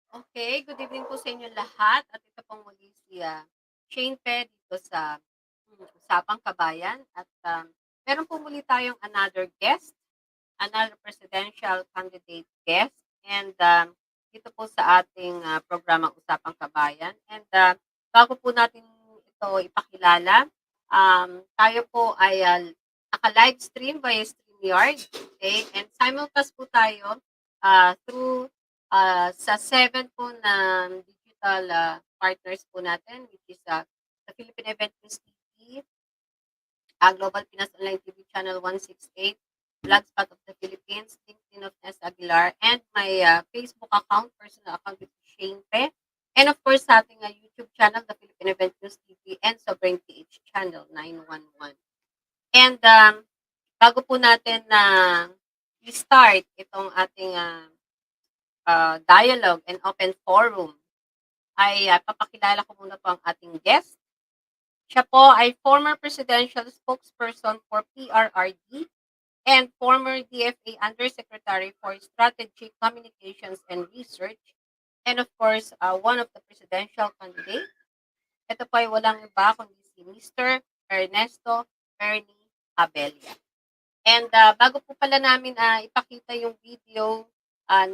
Okay, good evening po sa inyo lahat at ito pong muli si SHAINE dito sa Usapang Kabayan at meron po muli tayong another guest, another presidential candidate guest and dito po sa ating programang Usapang Kabayan and bago po natin ito ipakilala, tayo po ay naka-live stream via StreamYard, okay, and simulcast po tayo through sa 7 po na digital partners po natin, which is the Philippine Event News TV, Global Pinas Online TV Channel 168, Blogspot of the Philippines, LinkedIn of Ness Aguilar, and my Facebook account, personal account with Shane Pe. And of course, sa ating YouTube channel, the Philippine Event News TV, and Sobrang PH Channel 911. And bago po natin na i-start itong ating dialogue and open forum, ay papakilala ko muna po ang ating guest. Siya po ay former presidential spokesperson for PRRD and former DFA Undersecretary for Strategic Communications and Research, and of course, one of the presidential candidates. Ito po ay walang iba kundi si Mr. Ernesto Ernie Abella. And bago po pala namin ipakita yung video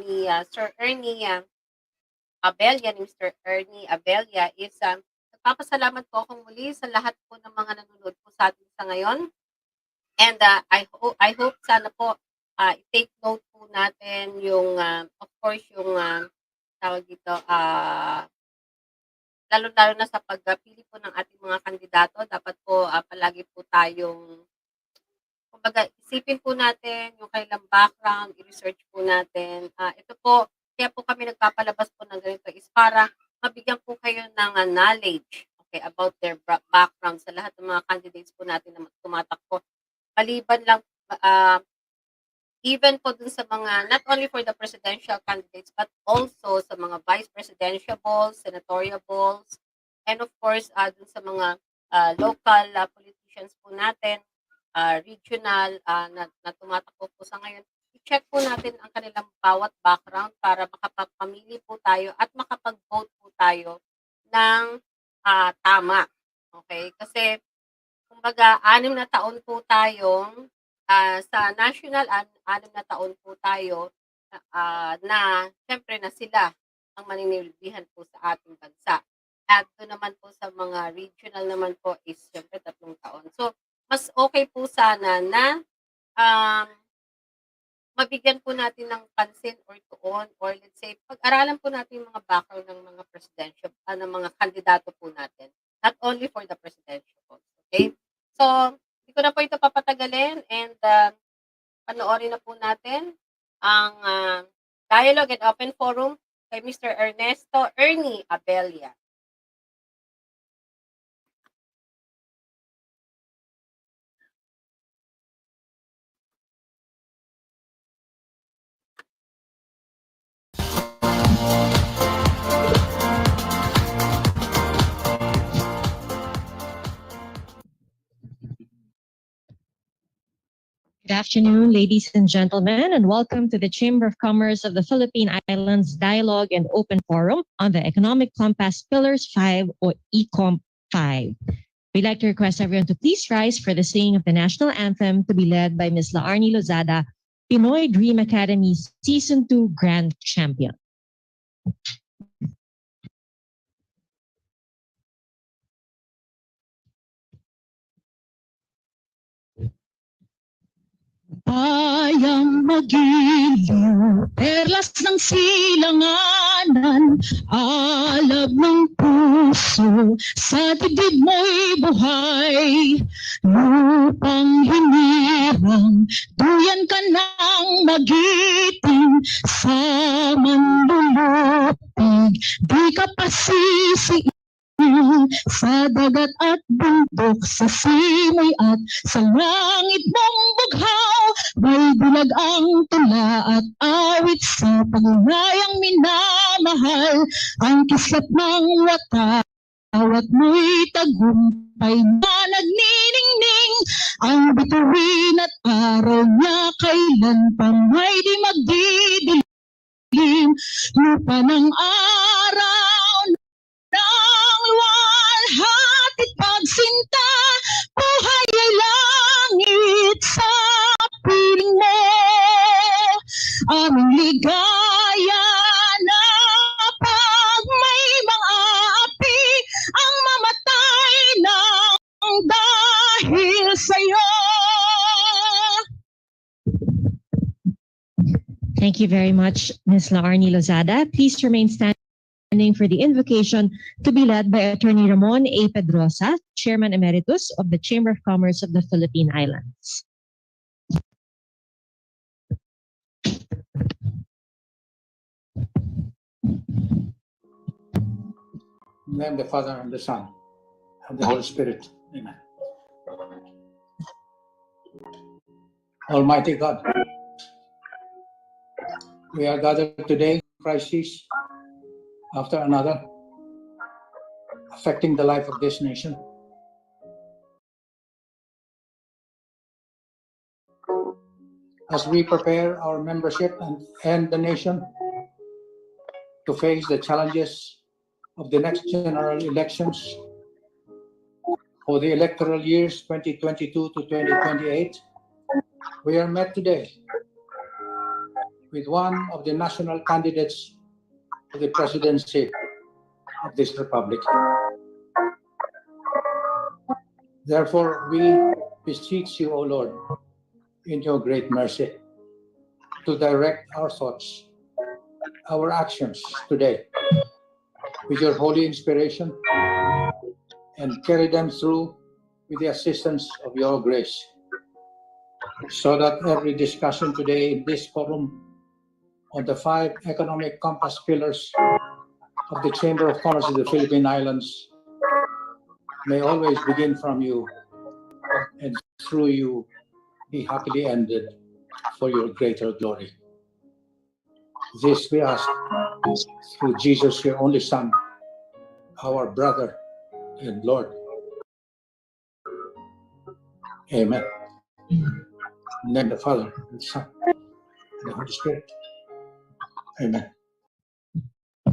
ni Sir Ernie Abella, ni Mr. Ernie Abella, is nagpapasalamat po akong muli sa lahat po ng mga nanonood po sa atin sa ngayon. And I hope sana po i-take note po natin yung, of course, yung tawag dito, lalo-lalo na sa pagpili po ng ating mga kandidato, dapat po palagi po tayong kumbaga, isipin po natin yung kanilang background, i-research po natin. Ito po, kaya po kami nagpapalabas po ng ganito is para mabigyan po kayo ng knowledge, okay, about their background sa lahat ng mga candidates po natin na tumatakbo. Maliban lang, even po dun sa mga, not only for the presidential candidates, but also sa mga vice presidential balls, senatorial balls, and of course, dun sa mga local politicians po natin, regional na tumatakbo po sa ngayon, i-check po natin ang kanilang bawat background para makapagpamili po tayo at makapag-vote po tayo ng tama. Okay? Kasi, kumbaga, 6 na taon po tayong sa national, 6 na taon po tayo na syempre na sila ang maninilbihan po sa ating bansa. At doon naman po sa mga regional naman po is syempre 3 taon. So, mas okay po sana na mabigyan po natin ng pansin or tuon or let's say, pag-aralan po natin yung mga background ng mga presidential, ng mga kandidato po natin. Not only for the presidential votes. Okay? So, hindi ko na po ito papatagalin and panoorin na po natin ang dialogue and open forum kay Mr. Ernesto Ernie Abella. Good afternoon, ladies and gentlemen, and welcome to the Chamber of Commerce of the Philippine Islands Dialogue and Open Forum on the Economic Compass Pillars 5 or ECOMP5. We'd like to request everyone to please rise for the singing of the national anthem to be led by Ms. Arnie Lozada, Pinoy Dream Academy Season 2 Grand Champion. Bayang magiliw, perlas ng silanganan, alab ng puso, sa dibdib mo'y buhay. Lupang hinirang, duyan ka ng magiting, sa manlulupig, di ka pasisiin. Sa dagat at bundok, sa simoy at sa langit mong bughaw, may bulag ang tula at awit sa pagunayang minamahal. Ang kislat ng watawat mo'y tagumpay na nagniningning, ang bituin at araw niya kailan pa may di magdidilim. ilalim, lupa ng araw ng luwalhati pagsinta, buhay ay langit sa piling mo. Aming ligaya na pag may mga api ang mamatay ng dahil sa'yo. Thank you very much, Ms. Arnie Lozada. Please remain standing for the invocation to be led by Attorney Ramon A. Pedrosa, Chairman Emeritus of the Chamber of Commerce of the Philippine Islands. In the name of the Father, and the Son, and the Holy Spirit. Amen. Almighty God, we are gathered today in crisis after another, affecting the life of this nation. As we prepare our membership and the nation to face the challenges of the next general elections for the electoral years 2022 to 2028, we are met today with one of the national candidates to the presidency of this republic. Therefore, we beseech you, O Lord, in your great mercy, to direct our thoughts, our actions today with your holy inspiration, and carry them through with the assistance of your grace, so that every discussion today in this forum on the 5 economic compass pillars of the Chamber of Commerce of the Philippine Islands may always begin from you and through you be happily ended for your greater glory. This we ask through Jesus, your only Son, our brother and Lord. Amen. In the name of the Father, and the Son, and the Holy Spirit. Amen.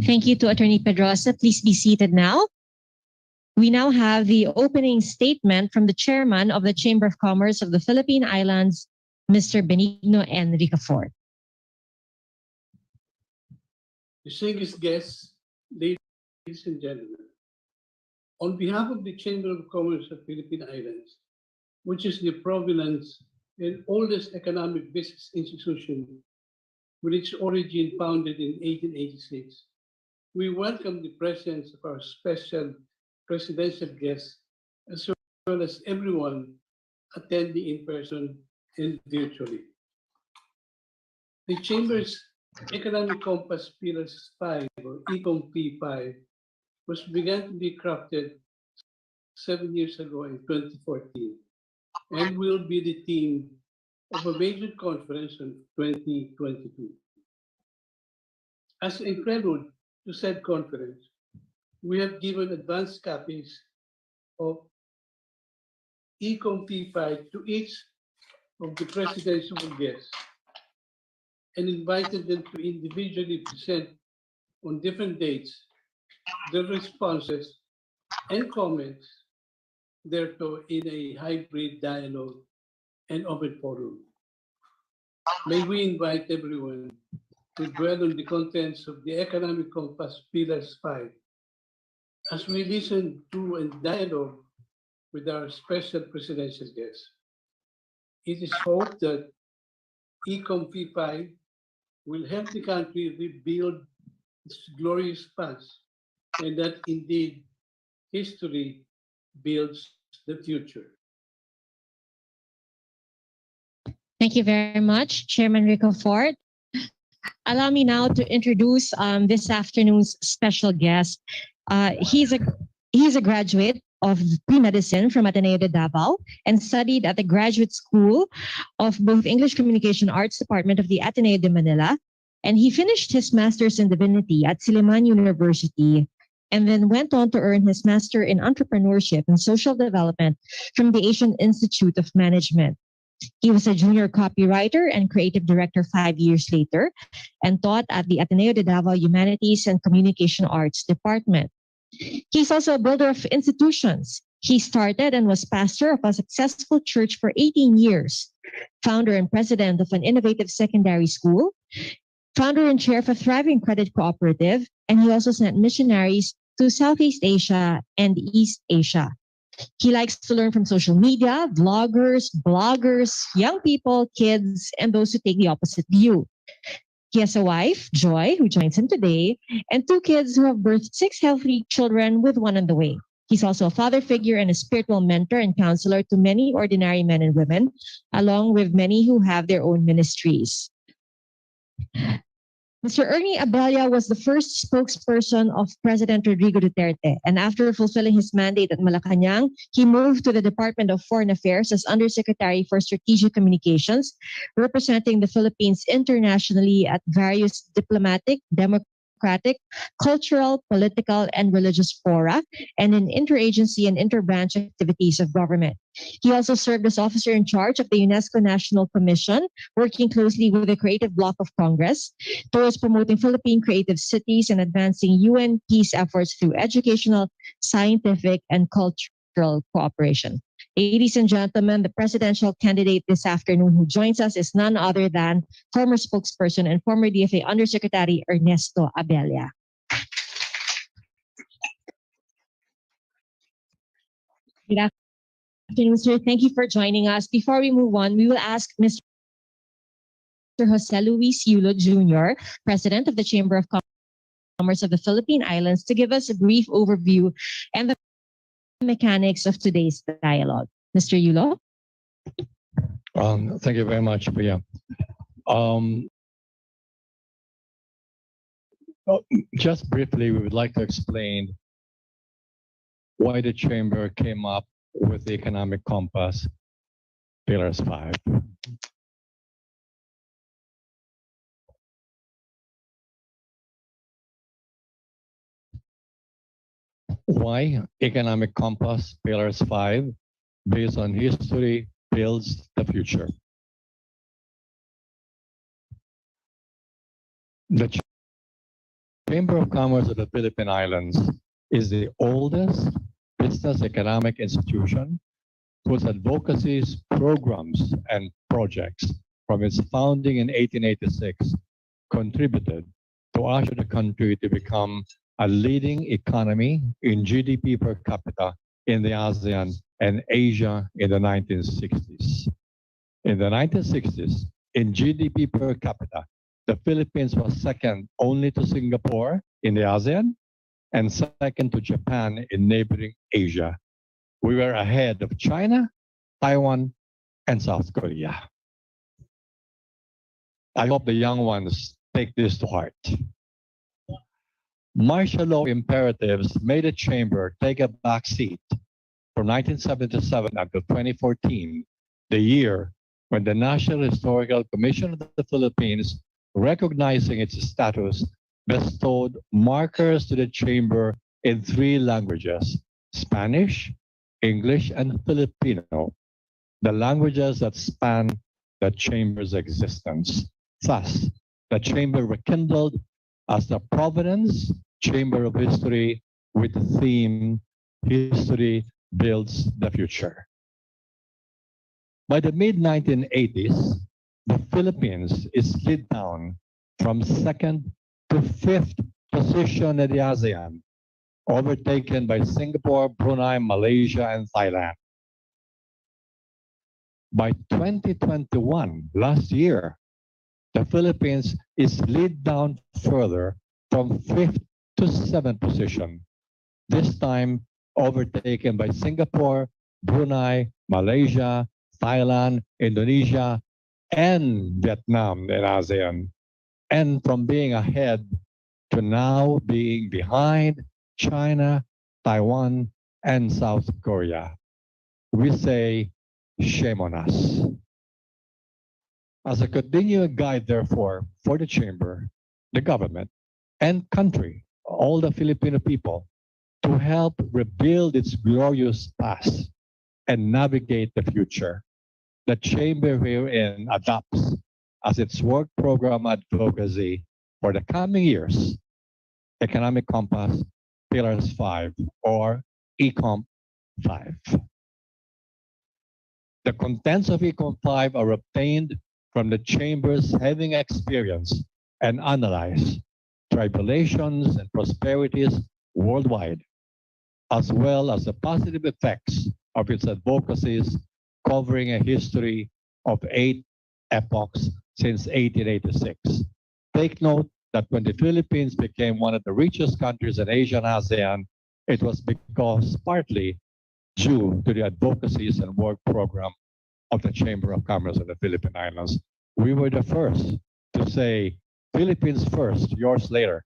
Thank you to Attorney Pedrosa. Please be seated now. We now have the opening statement from the Chairman of the Chamber of Commerce of the Philippine Islands, Mr. Benigno N. Ricafort. Distinguished guests, ladies and gentlemen, on behalf of the Chamber of Commerce of Philippine Islands, which is the provenance and oldest economic business institution with its origin founded in 1886, we welcome the presence of our special presidential guests, as well as everyone attending in person and virtually. The Chamber's Economic Compass Pillars 5, or ECOMP5, was began to be crafted 7 years ago in 2014, and will be the theme of a major conference in 2022. As a prelude to said conference, we have given advance copies of ECOMP5 to each of the presidential guests and invited them to individually present on different dates their responses and comments thereto in a hybrid dialogue and open forum. May we invite everyone to dwell on the contents of the Economic Compass Pillars 5 as we listen to and dialogue with our special presidential guests. It is hoped that ECOMP5 will help the country rebuild its glorious past, and that indeed history builds the future. Thank you very much, Chairman Ricafort. Allow me now to introduce this afternoon's special guest. He's a graduate of pre-medicine from Ateneo de Davao and studied at the Graduate School of both English Communication Arts Department of the Ateneo de Manila, and he finished his master's in divinity at Silliman University, and then went on to earn his master in entrepreneurship and social development from the Asian Institute of Management. He was a junior copywriter and creative director 5 years later and taught at the Ateneo de Davao Humanities and Communication Arts Department. He's also a builder of institutions. He started and was pastor of a successful church for 18 years, founder and president of an innovative secondary school, founder and chair of a thriving credit cooperative, and he also sent missionaries to Southeast Asia and East Asia. He likes to learn from social media, vloggers, bloggers, young people, kids, and those who take the opposite view. He has a wife, Joy, who joins him today, and 2 kids who have birthed 6 healthy children with 1 on the way. He's also a father figure and a spiritual mentor and counselor to many ordinary men and women, along with many who have their own ministries. Mr. Ernie Abella was the first spokesperson of President Rodrigo Duterte, and after fulfilling his mandate at Malacanang, he moved to the Department of Foreign Affairs as Undersecretary for Strategic Communications, representing the Philippines internationally at various diplomatic, democratic, cultural, political, and religious fora, and in interagency and interbranch activities of government. He also served as officer in charge of the UNESCO National Commission, working closely with the Creative Bloc of Congress towards promoting Philippine creative cities and advancing UN peace efforts through educational, scientific, and cultural cooperation. Ladies and gentlemen, the presidential candidate this afternoon who joins us is none other than former spokesperson and former DFA Undersecretary Ernesto Abella. Good afternoon, sir. Thank you for joining us. Before we move on, we will ask Mr. Jose Luis Yulo Jr., President of the Chamber of Commerce of the Philippine Islands, to give us a brief overview and the mechanics of today's dialogue. Mr. Yulo? Thank you very much, Priya. Just briefly, we would like to explain why the Chamber came up with the Economic Compass, Pillars 5. Why Economic Compass, Pillars 5, based on history, builds the future. The Chamber of Commerce of the Philippine Islands is the oldest business economic institution whose advocacies, programs, and projects from its founding in 1886 contributed to usher the country to become a leading economy in GDP per capita in the ASEAN and Asia in the 1960s. In the 1960s, in GDP per capita, the Philippines was second only to Singapore in the ASEAN and second to Japan in neighboring Asia. We were ahead of China, Taiwan, and South Korea. I hope the young ones take this to heart. Martial law imperatives made the Chamber take a back seat from 1977 until 2014, the year when the National Historical Commission of the Philippines, recognizing its status, bestowed markers to the Chamber in 3 languages, Spanish, English, and Filipino, the languages that span the Chamber's existence. Thus, the Chamber rekindled as the Providence Chamber of History with the theme, History Builds the Future. By the mid-1980s, the Philippines is slid down from 2nd to 5th position in the ASEAN, overtaken by Singapore, Brunei, Malaysia, and Thailand. By 2021, last year, the Philippines is slid down further from 5th to 7th position, this time overtaken by Singapore, Brunei, Malaysia, Thailand, Indonesia, and Vietnam in ASEAN, and from being ahead to now being behind China, Taiwan, and South Korea. We say, shame on us. As a continuing guide, therefore, for the Chamber, the government, and country, all the Filipino people, to help rebuild its glorious past and navigate the future, the Chamber herein adopts as its work program advocacy for the coming years Economic Compass Pillars 5 or ECOMP5. The contents of ECOMP5 are obtained from the Chamber's having experienced and analyzed tribulations and prosperities worldwide, as well as the positive effects of its advocacies covering a history of 8 epochs since 1886. Take note that when the Philippines became one of the richest countries in Asia and ASEAN, it was because partly due to the advocacies and work program of the Chamber of Commerce of the Philippine Islands. We were the first to say, Philippines first, yours later.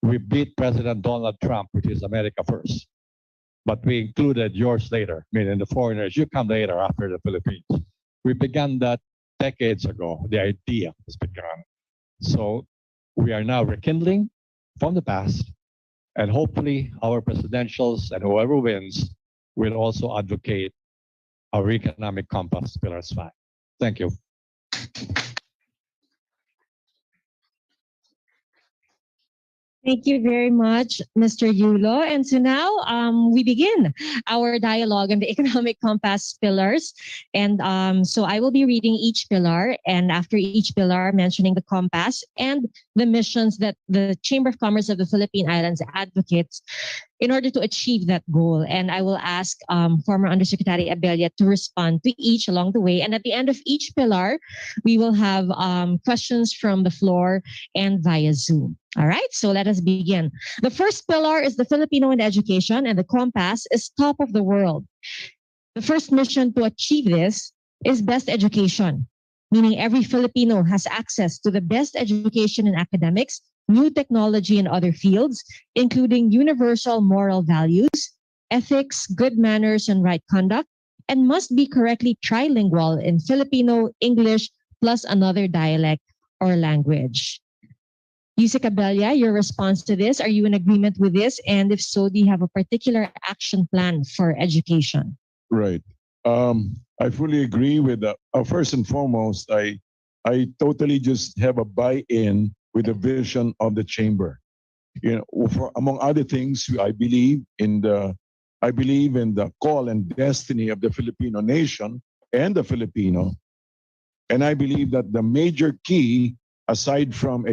We beat President Donald Trump, which is America first. But we included yours later, meaning the foreigners, you come later after the Philippines. We began that decades ago. The idea has begun. So we are now rekindling from the past, and hopefully our presidentials and whoever wins will also advocate our economic compass, Pillars 5. Thank you. Thank you very much, Mr. Yulo. And so now we begin our dialogue on the economic compass pillars. And so I will be reading each pillar, and after each pillar, mentioning the compass and the missions that the Chamber of Commerce of the Philippine Islands advocates in order to achieve that goal. And I will ask former Undersecretary Abella to respond to each along the way. And at the end of each pillar, we will have questions from the floor and via Zoom. All right, so let us begin. The first pillar is the Filipino in education, and the compass is top of the world. The first mission to achieve this is best education, meaning every Filipino has access to the best education in academics, new technology, and other fields, including universal moral values, ethics, good manners, and right conduct, and must be correctly trilingual in Filipino, English, plus another dialect or language. Yusek Abella, your response to this, are you in agreement with this? And if so, do you have a particular action plan for education? Right. I fully agree with that. First and foremost, I totally just have a buy-in with the vision of the chamber. You know, among other things, I believe in the call and destiny of the Filipino nation and the Filipino. And I believe that the major key, aside from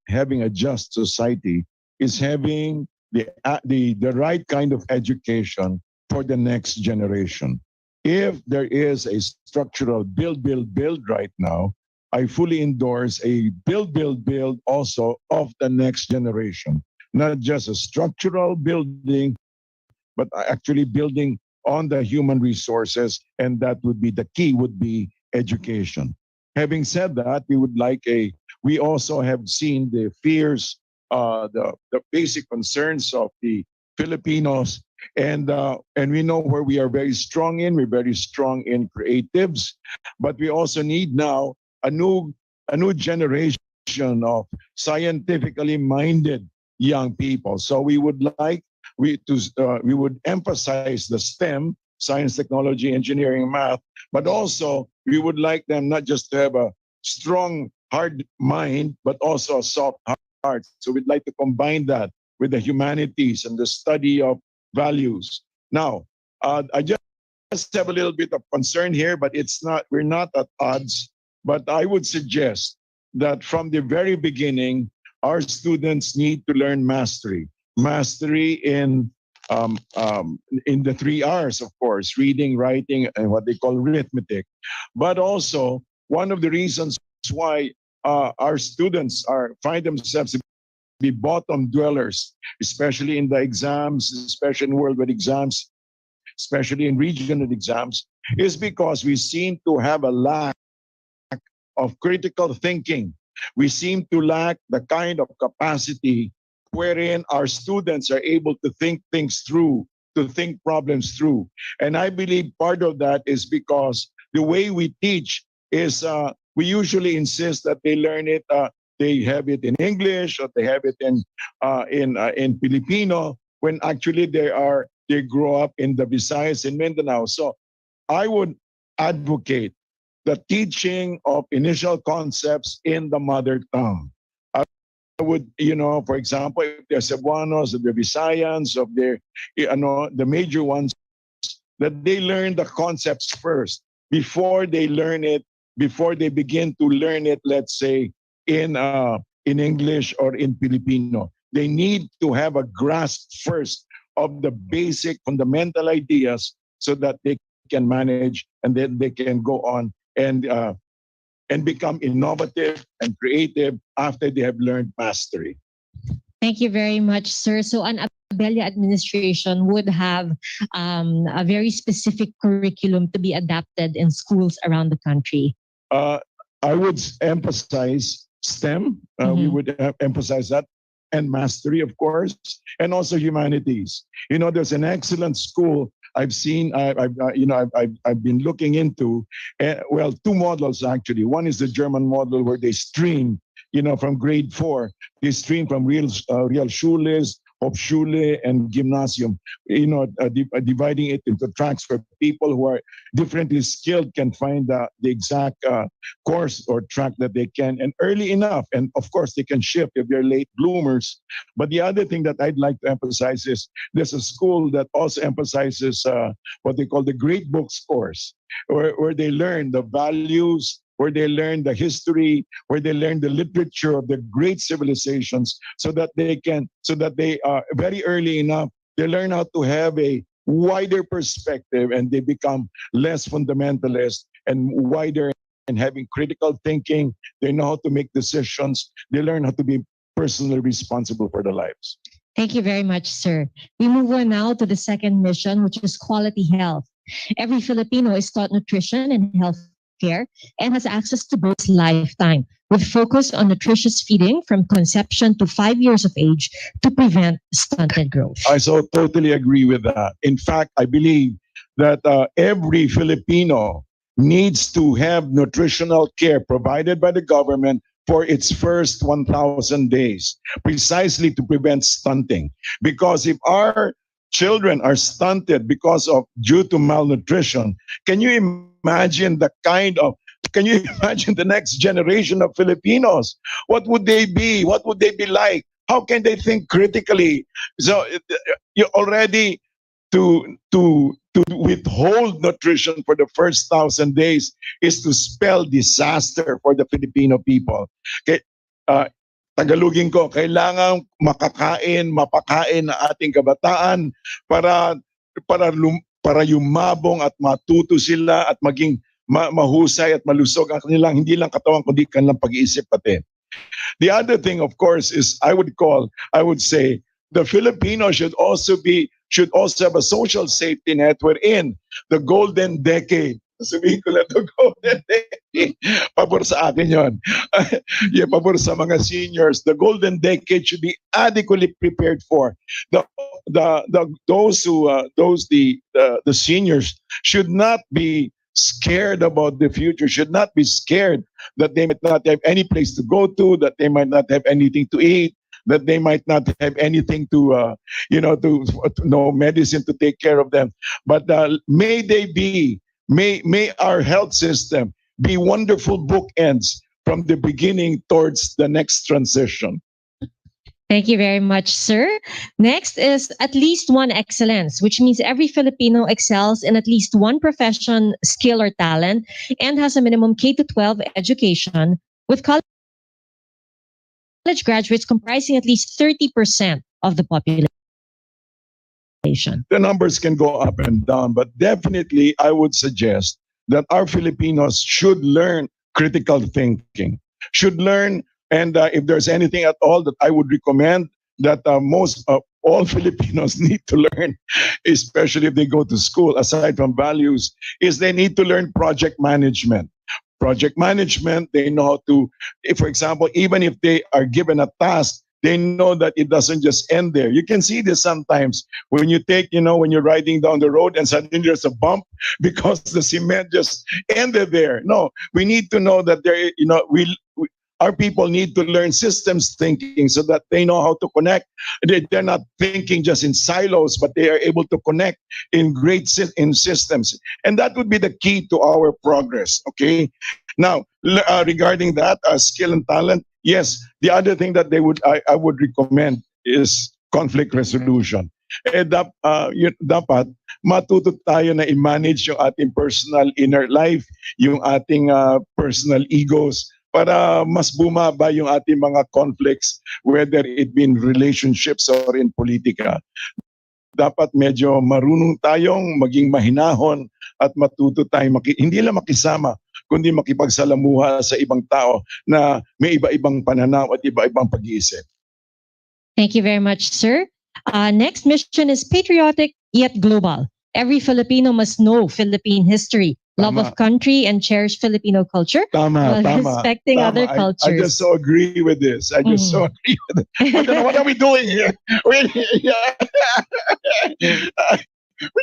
having a just society, is having the right kind of education for the next generation. If there is a structural build right now, I fully endorse a build also of the next generation. Not just a structural building, but actually building on the human resources, and that would be the key, would be education. Having said that, we also have seen the fears, the basic concerns of the Filipinos, and we know where we are very strong in. We're very strong in creatives, but we also need now a new generation of scientifically minded young people. So we would emphasize the STEM, science, technology, engineering, math, but also we would like them not just to have a strong hard mind, but also a soft heart. So we'd like to combine that with the humanities and the study of values. Now, I just have a little bit of concern here, but we're not at odds. But I would suggest that from the very beginning, our students need to learn mastery. Mastery in the 3 R's, of course, reading, writing, and what they call arithmetic. But also, one of the reasons why our students find themselves to be bottom dwellers, especially in the exams, especially in worldwide exams, especially in regional exams, is because we seem to have a lack of critical thinking. We seem to lack the kind of capacity wherein our students are able to think things through, to think problems through. And I believe part of that is because the way we teach is we usually insist that they learn it, they have it in English or they have it in Filipino, when actually they grow up in the Visayas and Mindanao. So I would advocate the teaching of initial concepts in the mother tongue. I would, for example, if they're Cebuanos, if they're Visayans, of their, the major ones, that they learn the concepts first before they learn it, before they begin to learn it, let's say, in English or in Filipino. They need to have a grasp first of the basic fundamental ideas so that they can manage, and then they can go on and become innovative and creative after they have learned mastery. Thank you very much, sir. So an Abella administration would have a very specific curriculum to be adapted in schools around the country. I would emphasize STEM. We would emphasize that, and mastery, of course, and also humanities. There's an excellent school I've seen. I've been looking into. Two models actually. One is the German model where they stream, from grade 4, they stream from Realschules, Hauptschule, and Gymnasium, dividing it into tracks where people who are differently skilled can find the exact course or track that they can, and early enough. And of course, they can shift if they're late bloomers. But the other thing that I'd like to emphasize is there's a school that also emphasizes what they call the Great Books course, where they learn the values, where they learn the history, where they learn the literature of the great civilizations, so that they very early enough, they learn how to have a wider perspective, and they become less fundamentalist and wider, and having critical thinking. They know how to make decisions. They learn how to be personally responsible for their lives. Thank you very much, sir. We move on now to the second mission, which is quality health. Every Filipino is taught nutrition and health care and has access to both lifetime, with focus on nutritious feeding from conception to 5 years of age to prevent stunted growth. I so totally agree with that. In fact, I believe that every Filipino needs to have nutritional care provided by the government for its first 1,000 days, precisely to prevent stunting. Because if our children are stunted due to malnutrition, can you imagine the next generation of Filipinos? What would they be? What would they be like? How can they think critically? So you already to withhold nutrition for the first 1,000 days is to spell disaster for the Filipino people. Tagalogin ko, kailangan mapakain na ating kabataan para yumabong at matuto sila at maging mahusay at malusog ang kanilang hindi lang katawan kundi kanilang pag-iisip pati. The other thing, of course, is I would say the Filipino should also have a social safety net wherein the golden decade. Sabihin ko lang the golden decade. Pabor sa akin yun. Pabor sa mga seniors. The golden decade should be adequately prepared for. The seniors should not be scared about the future, should not be scared that they might not have any place to go to, that they might not have anything to eat, that they might not have anything no medicine to take care of them. But may our health system be wonderful bookends from the beginning towards the next transition. Thank you very much, sir. Next is at least one excellence, which means every Filipino excels in at least one profession, skill, or talent, and has a minimum K-12 education, with college graduates comprising at least 30% of the population. The numbers can go up and down, but definitely I would suggest that our Filipinos should learn critical thinking, should learn. And if there's anything at all that I would recommend that all Filipinos need to learn, especially if they go to school, aside from values, is they need to learn project management. Project management, they know how to, for example, even if they are given a task, they know that it doesn't just end there. You can see this sometimes when when you're riding down the road and suddenly there's a bump because the cement just ended there. No, we need to know that our people need to learn systems thinking so that they know how to connect. They're not thinking just in silos, but they are able to connect in in systems. And that would be the key to our progress. Okay. Now, regarding that, skill and talent, yes. The other thing that I would recommend is conflict resolution. Dapat matuto tayo na i-manage yung ating personal inner life, yung ating personal egos, para mas bumaba yung ating mga conflicts, whether it be in relationships or in politika. Dapat medyo marunong tayong maging mahinahon at matuto tayong hindi lang makisama, kundi makipagsalamuha sa ibang tao na may iba-ibang pananaw at iba-ibang pag-iisip. Thank you very much, sir. Next mission is patriotic yet global. Every Filipino must know Philippine history, love Tama. of country, and cherish Filipino culture Tama, while tama. respecting other I cultures. just so agree with this. I just so agree with it. What are we doing here? We're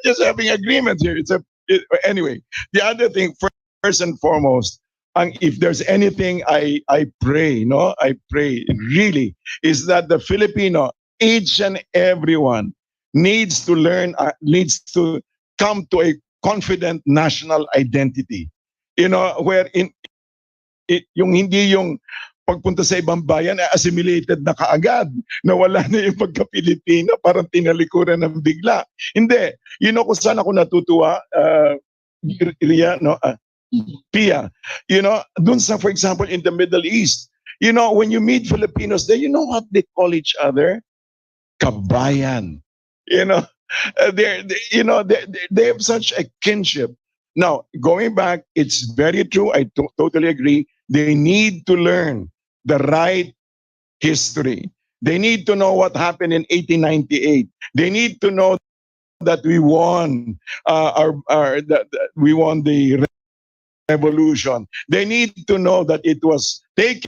just having agreement here. Anyway, the other thing, first and foremost, if there's anything I pray, I pray really, is that the Filipino, each and everyone, needs to learn, needs to come to a confident national identity. Wherein yung hindi yung pagpunta sa ibang bayan, assimilated na kaagad, na wala na yung pagka-Pilipino, parang tinalikuran ng bigla. Hindi. Kung saan ako natutuwa, Pia, dun sa, for example, in the Middle East, when you meet Filipinos there, you know what they call each other? Kabayan. They have such a kinship. Now, going back, it's very true. I totally agree. They need to learn the right history. They need to know what happened in 1898. They need to know that we won we won the revolution. They need to know that it was taken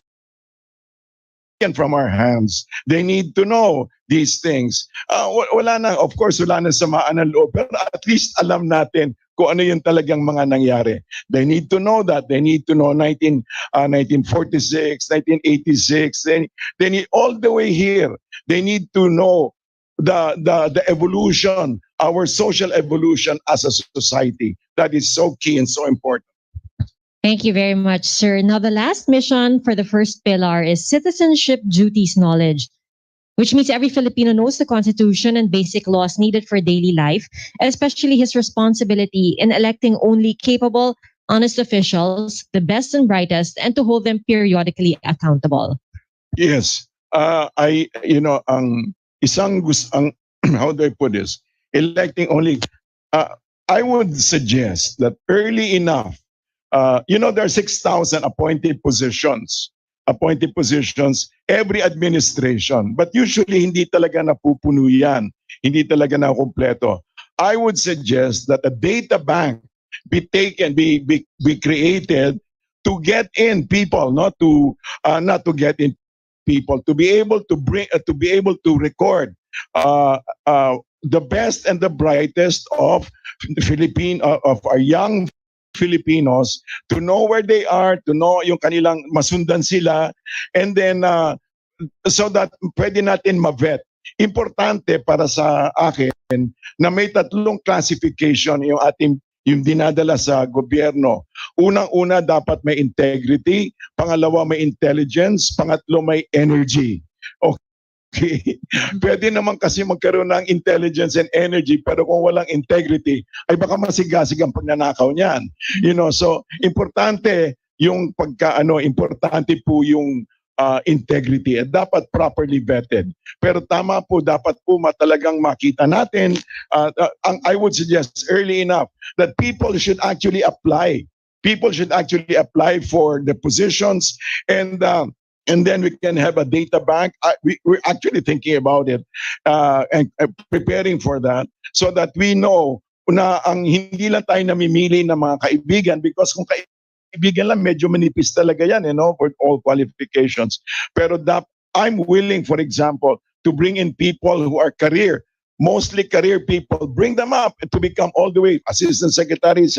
from our hands. They need to know these things. Of course, wala na samaan ng loob, pero at least alam natin kung ano yung talagang mga nangyari. They need to know that. They need to know 1946, 1986. They need all the way here. They need to know the evolution, our social evolution as a society. That is so key and so important. Thank you very much, sir. Now, the last mission for the first pillar is citizenship duties knowledge, which means every Filipino knows the Constitution and basic laws needed for daily life, especially his responsibility in electing only capable, honest officials, the best and brightest, and to hold them periodically accountable. Yes. Ang how do I put this? Electing only, I would suggest that early enough, there are 6,000 appointed positions every administration. But usually, hindi talaga napupuno yan. Hindi talaga na kompleto. I would suggest that a data bank be created to get in people, not to get in people, to be able to record the best and the brightest of of our young Filipinos, to know where they are, to know yung kanilang masundan sila, and then so that pwede natin ma-vet. Importante para sa akin na may tatlong classification yung dinadala sa gobyerno. Unang-una, dapat may integrity, pangalawa may intelligence, pangatlo may energy. Okay. Pwede naman kasi magkaroon ng intelligence and energy, pero kung walang integrity, ay baka masigasig ang pagnanakaw niyan. So importante yung importante po yung integrity at dapat properly vetted. Pero tama po, dapat po talagang makita natin, I would suggest early enough that people should actually apply. People should actually apply for the positions, and then we can have a data bank. We're actually thinking about it and preparing for that, so that we know na hindi lang tayo namimili ng mga kaibigan, because kung kaibigan lang, medyo manipis talaga yan, for all qualifications. Pero I'm willing, for example, to bring in people who are mostly career people, bring them up to become all the way assistant secretaries,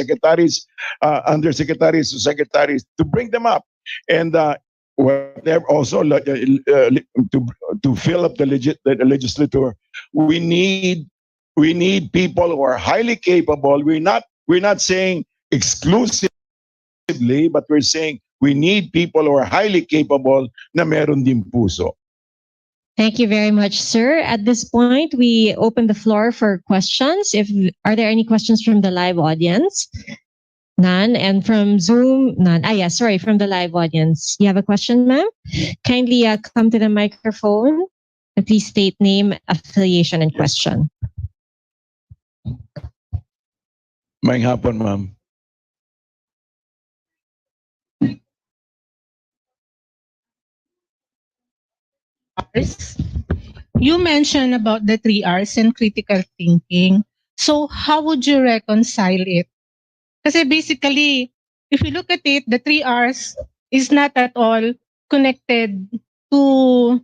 undersecretaries to secretaries, to bring them up. And whatever, also to fill up the legislature, we need people who are highly capable. We're not saying exclusively, but we're saying we need people who are highly capable na meron din puso. Thank you very much, sir. At this point, we open the floor for questions. Are there any questions from the live audience? None. And from Zoom, none. Yes, sorry, from the live audience. You have a question, ma'am? Kindly come to the microphone. Please state name, affiliation, and question. May hapon, ma'am. R's. You mentioned about the 3 R's and critical thinking. So how would you reconcile it? Kasi basically, if you look at it, the 3 R's is not at all connected to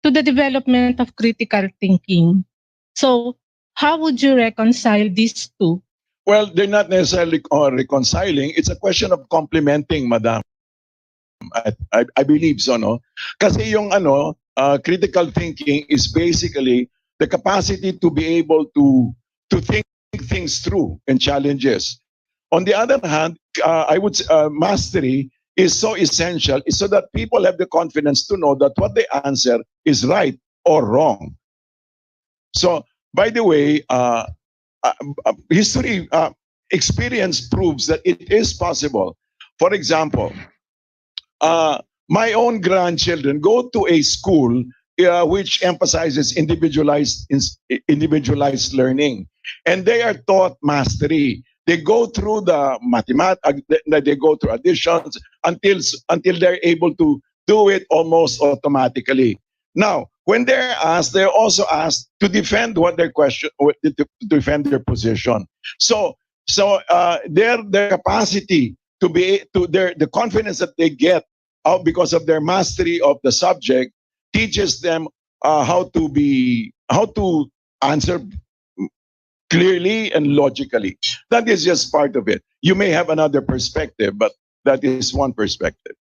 the development of critical thinking. So how would you reconcile these two? Well, they're not necessarily reconciling. It's a question of complementing, madam. I believe so, no? Kasi yung critical thinking is basically the capacity to be able to think things through and challenges. On the other hand, I would say, mastery is so essential so that people have the confidence to know that what they answer is right or wrong. So, by the way, history experience proves that it is possible. For example, my own grandchildren go to a school which emphasizes individualized learning, and they are taught mastery. They go through the mathematics, they go through additions until they're able to do it almost automatically. Now, when they're asked, they're also asked to defend to defend their position. So their capacity the confidence that they get because of their mastery of the subject teaches them how to answer clearly and logically. That is just part of it. You may have another perspective, but that is one perspective.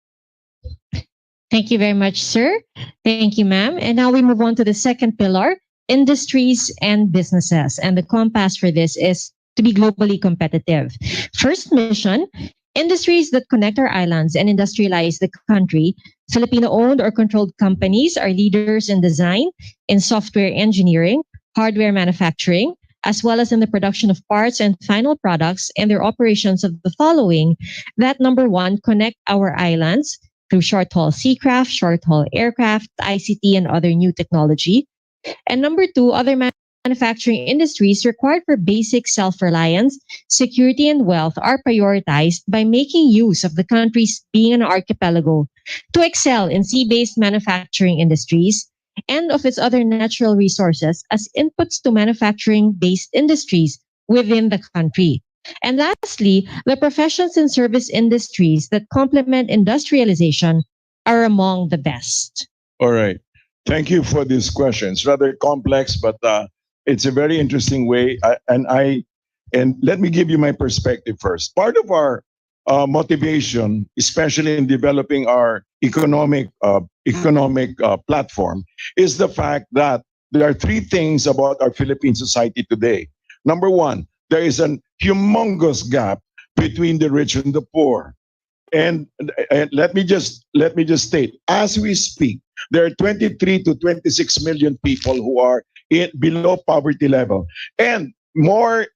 Thank you very much, sir. Thank you, ma'am. And now we move on to the second pillar, industries and businesses. And the compass for this is to be globally competitive. First mission, industries that connect our islands and industrialize the country. Filipino-owned or controlled companies are leaders in design, in software engineering, hardware manufacturing, as well as in the production of parts and final products and their operations of the following. That number one, connect our islands through short-haul seacraft, short-haul aircraft, ICT, and other new technology. And number two, other manufacturing industries required for basic self-reliance, security, and wealth are prioritized by making use of the country's being an archipelago to excel in sea-based manufacturing industries and of its other natural resources as inputs to manufacturing-based industries within the country. And lastly, the professions and service industries that complement industrialization are among the best. All right. Thank you for this question. It's rather complex, but it's a very interesting way. And let me give you my perspective first. Part of our motivation, especially in developing our economic platform, is the fact that there are three things about our Philippine society today. Number one, there is a humongous gap between the rich and the poor. And let me just state, as we speak, there are 23 to 26 million people who are below poverty level. And more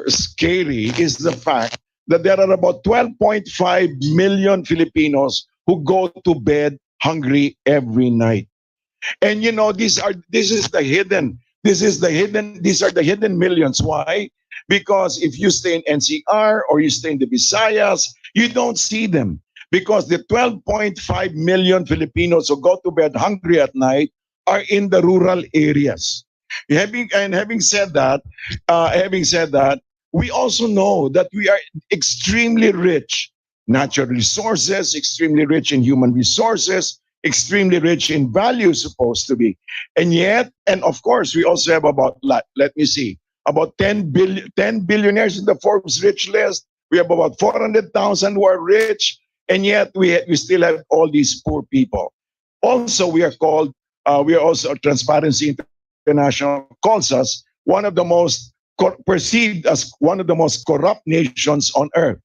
scary is the fact that there are about 12.5 million Filipinos who go to bed hungry every night. And these are the hidden millions. Why? Because if you stay in NCR or you stay in the Visayas, you don't see them. Because the 12.5 million Filipinos who go to bed hungry at night are in the rural areas. Having said that, we also know that we are extremely rich, natural resources, extremely rich in human resources, extremely rich in value, supposed to be. And yet, and of course, we also have about 10 billionaires in the Forbes rich list. We have about 400,000 who are rich. and yet we still have all these poor people. Also, we are also Transparency International calls us one of the most perceived as one of the most corrupt nations on earth.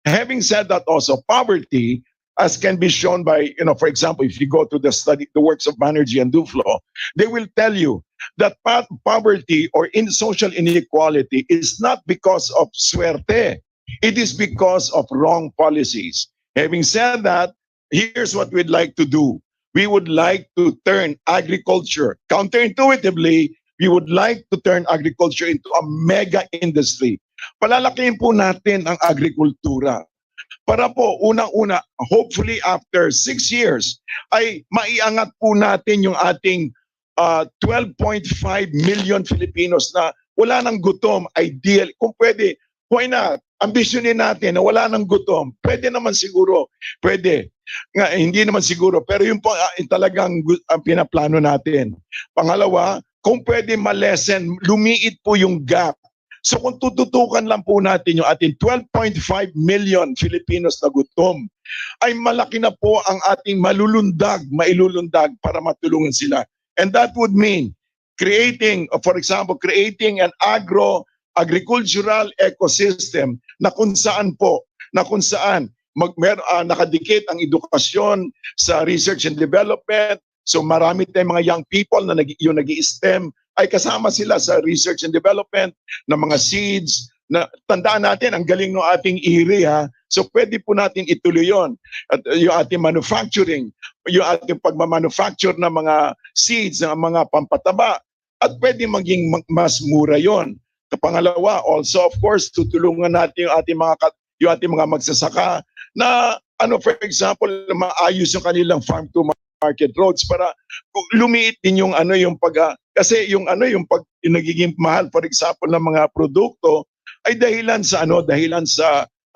Having said that, also poverty, as can be shown by, for example, if you go to the works of Banerjee and Duflo, they will tell you that poverty or social inequality is not because of suerte. It is because of wrong policies. Having said that, here's what we'd like to do. We would like to turn agriculture, counterintuitively, we would like to turn agriculture into a mega industry. Palalakihin po natin ang agrikultura. Para po, unang-una, hopefully after 6 years, ay maiangat po natin yung ating 12.5 million Filipinos na wala nang gutom, ideal. Kung pwede, why not? Ambisyonin natin na wala nang gutom. Pwede naman siguro. Pwede. Hindi naman siguro. Pero yun po talagang ang pinaplano natin. Pangalawa, kung pwede malesen, lumiit po yung gap. So kung tututukan lang po natin yung ating 12.5 million Filipinos na gutom, ay malaki na po ang ating mailulundag para matulungan sila. And that would mean creating, for example, creating an agricultural ecosystem na kung saan nakadikit ang edukasyon sa research and development. So marami tayong mga young people na yung nag-i-STEM ay kasama sila sa research and development ng mga seeds. Na tandaan natin, ang galing ng ating IRI, ha. So pwede po natin ituloy yon. At yung ating manufacturing, yung ating pagmamanufacture ng mga seeds, ng mga pampataba, at pwede maging mas mura yon. Pangalawa, also of course, tutulungan natin yung ating mga magsasaka na for example, maayos yung kanilang farm to market roads para lumiit din yung kasi yung nagiging mahal, for example, ng mga produkto ay dahilan sa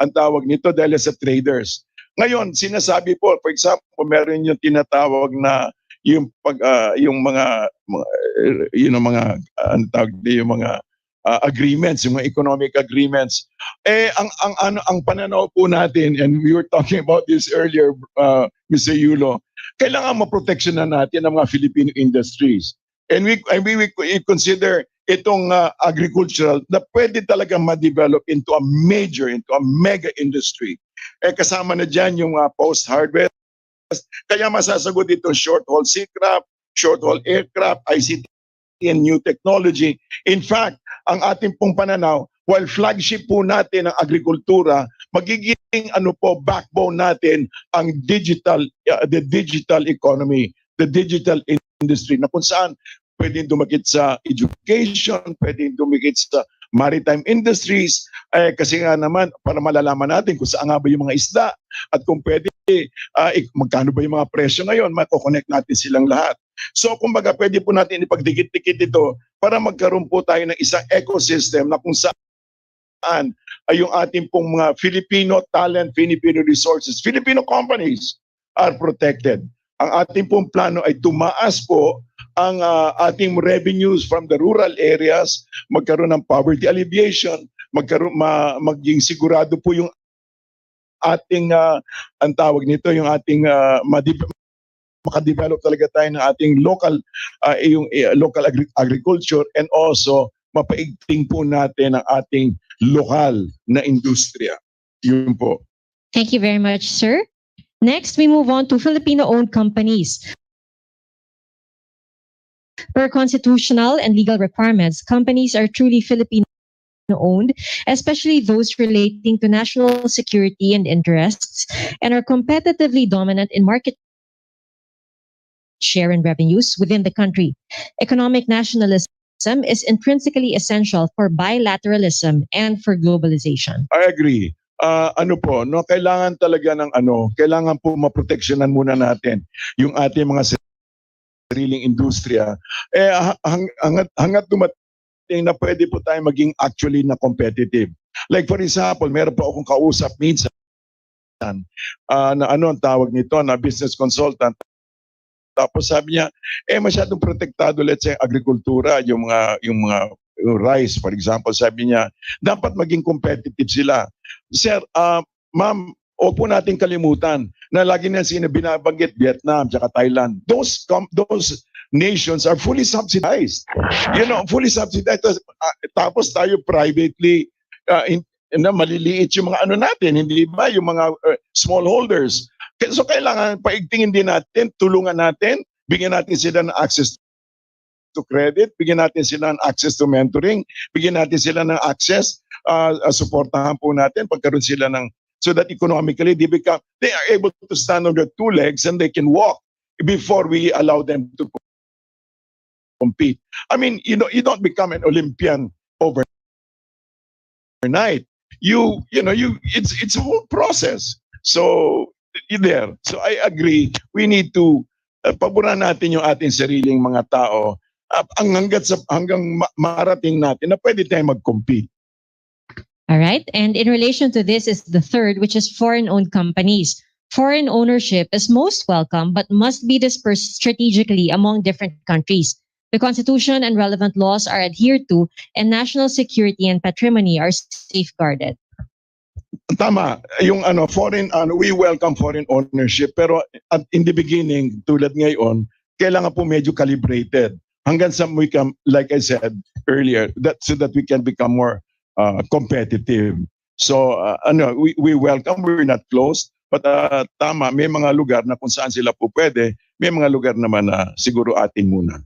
ang tawag nito, dahil sa traders. Ngayon, sinasabi po, for example, meron yung tinatawag na yung mga agreements, yung mga economic agreements. Ang pananaw po natin, and we were talking about this earlier, Mr. Yulo, kailangan maproteksyonan natin ang mga Filipino industries. And we consider itong agricultural na pwede talaga ma-develop into a mega industry. Kasama na dyan yung post-harvest. Kaya masasagot itong short-haul seacraft, short-haul aircraft, ICT, and new technology. In fact, ang ating pong pananaw, while flagship po natin ang agrikultura, magiging backbone natin ang the digital economy, the digital industry, na kung saan pwedeng dumikit sa education, pwedeng dumikit sa maritime industries, kasi nga naman, para malalaman natin kung saan nga ba yung mga isda, at kung pwede, magkano ba yung mga presyo ngayon, mako-connect natin silang lahat. So, kumbaga, pwede po natin ipagdikit-dikit ito para magkaroon po tayo ng isang ecosystem na kung saan ay yung ating pong mga Filipino talent, Filipino resources, Filipino companies are protected. Ang ating pong plano ay tumaas po ang ating revenues from the rural areas, magkaroon ng poverty alleviation, maging sigurado po yung ating, ang tawag nito, yung ating makadevelop talaga tayo ng ating local agriculture, and also mapaigting po natin ang ating lokal na industriya. Yun po. Thank you very much, sir. Next, we move on to Filipino-owned companies. Per constitutional and legal requirements, companies are truly Filipino-owned, especially those relating to national security and interests, and are competitively dominant in market share and revenues within the country. Economic nationalism is intrinsically essential for bilateralism and for globalization. I agree. Kailangan talaga kailangan po maproteksyonan muna natin yung ating mga sariling industriya. Hanggat dumating na pwede po tayo maging actually na competitive. Like for example, meron po akong kausap minsan na ang tawag nito, na business consultant. Tapos sabi niya, masyadong protektado, let's say, agrikultura, yung rice, for example. Sabi niya, dapat maging competitive sila. Sir, ma'am, Huwag po natin kalimutan na lagi na binabanggit Vietnam at Thailand. Those nations are fully subsidized. Fully subsidized. Tapos tayo privately, na maliliit yung mga ano natin, hindi ba? Yung mga smallholders. So kailangan paigtingin din natin, tulungan natin, bigyan natin sila ng access to credit, bigyan natin sila ng access to mentoring, bigyan natin sila ng access, supportahan po natin, pagkaroon sila ng, so that economically they are able to stand on their two legs and they can walk before we allow them to compete. I mean, you don't become an Olympian overnight. It's a whole process. So there. So I agree. We need to paboran natin yung ating sariling mga tao hanggang marating natin na pwede tayong mag-compete. All right. And in relation to this is the third, which is foreign-owned companies. Foreign ownership is most welcome, but must be dispersed strategically among different countries. The Constitution and relevant laws are adhered to, and national security and patrimony are safeguarded. Tama, yung we welcome foreign ownership, pero in the beginning, tulad ngayon, kailangan po medyo calibrated. Hanggang sa we can, like I said earlier, so that we can become more competitive. So we welcome, we're not closed, but tama, may mga lugar na kung saan sila po pwede, may mga lugar naman na siguro atin muna.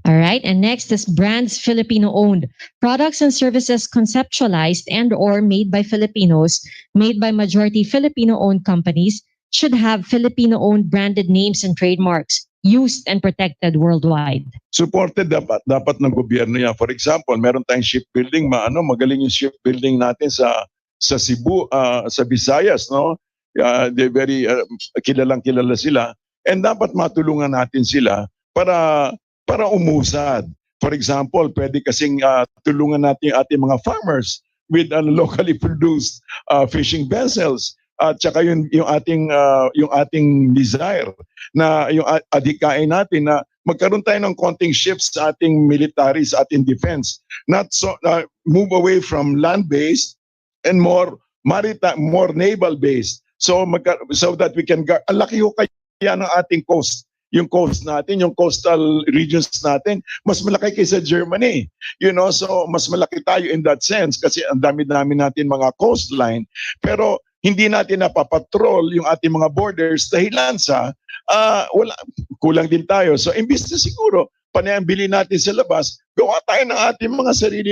All right. And next is brands Filipino-owned. Products and services conceptualized and or made by Filipinos, made by majority Filipino-owned companies, should have Filipino-owned branded names and trademarks, used and protected worldwide. Supported dapat ng gobyerno yan. For example, meron tayong shipbuilding, magaling yung shipbuilding natin sa Cebu, sa Visayas, no? They're very kilala sila, and dapat matulungan natin sila para umusad. For example, pwede kasing tulungan natin ating mga farmers with locally produced fishing vessels. At saka yung ating desire na yung adhikain natin na magkaroon tayo ng konting shifts sa ating military, sa ating defense. Not so move away from land-based and more maritime, more naval-based. So that we can ang laki ho kaya ng ating coast. Yung coast natin, yung coastal regions natin, mas malaki kaysa Germany. So mas malaki tayo in that sense kasi ang dami-dami natin mga coastline. Pero hindi natin napapatrol yung ating mga borders dahilan sa kulang din tayo. So imbis na siguro, panayang bilhin natin sa labas, gawa tayo ng ating mga sarili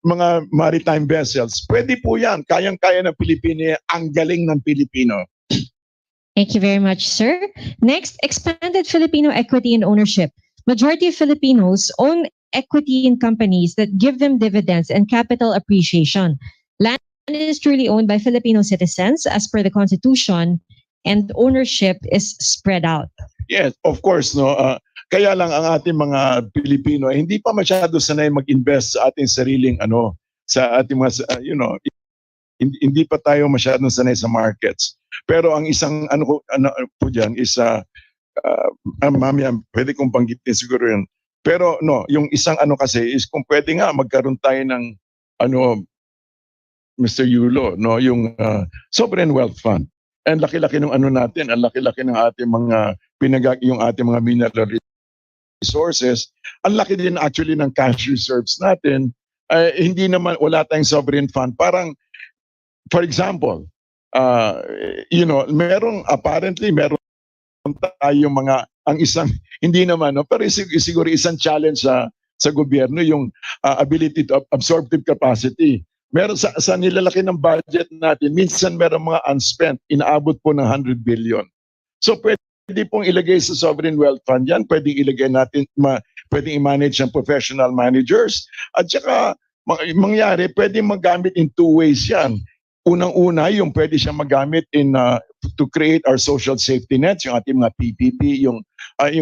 mga maritime vessels. Pwede po yan. Kayang-kaya ng Pilipino, ang galing ng Pilipino. Thank you very much, sir. Next, expanded Filipino equity and ownership. Majority of Filipinos own equity in companies that give them dividends and capital appreciation. Land is truly owned by Filipino citizens as per the Constitution, and ownership is spread out. Yes, of course, no. Kaya lang ang ating mga Pilipino hindi pa masyado sanay mag-invest sa ating sariling sa ating mga hindi pa tayo masyadong sanay sa markets. Pero ang isang po diyan is mamaya pwede kong banggitin siguro yun. Pero yung isang kasi is kung pwede nga magkaroon tayo ng Mr. Yulo, yung sovereign wealth fund. And laki-laki ng natin, ang laki-laki ng ating mga yung ating mga mineral resources. Ang laki din actually ng cash reserves natin. Hindi naman wala tayong sovereign fund. Parang for example, meron tayong mga ang isang hindi naman pero siguro isang challenge sa gobyerno yung ability to absorptive capacity. Meron sa nilalaki ng budget natin, minsan meron mga unspent, inaabot po ng 100 billion. So pwede pong ilagay sa sovereign wealth fund yan, pwedeng ilagay natin, pwedeng i-manage ng professional managers, at saka mangyari, pwedeng magamit in two ways yan. Unang-una, yung pwede siyang magamit to create our social safety nets, yung ating mga PPP, yung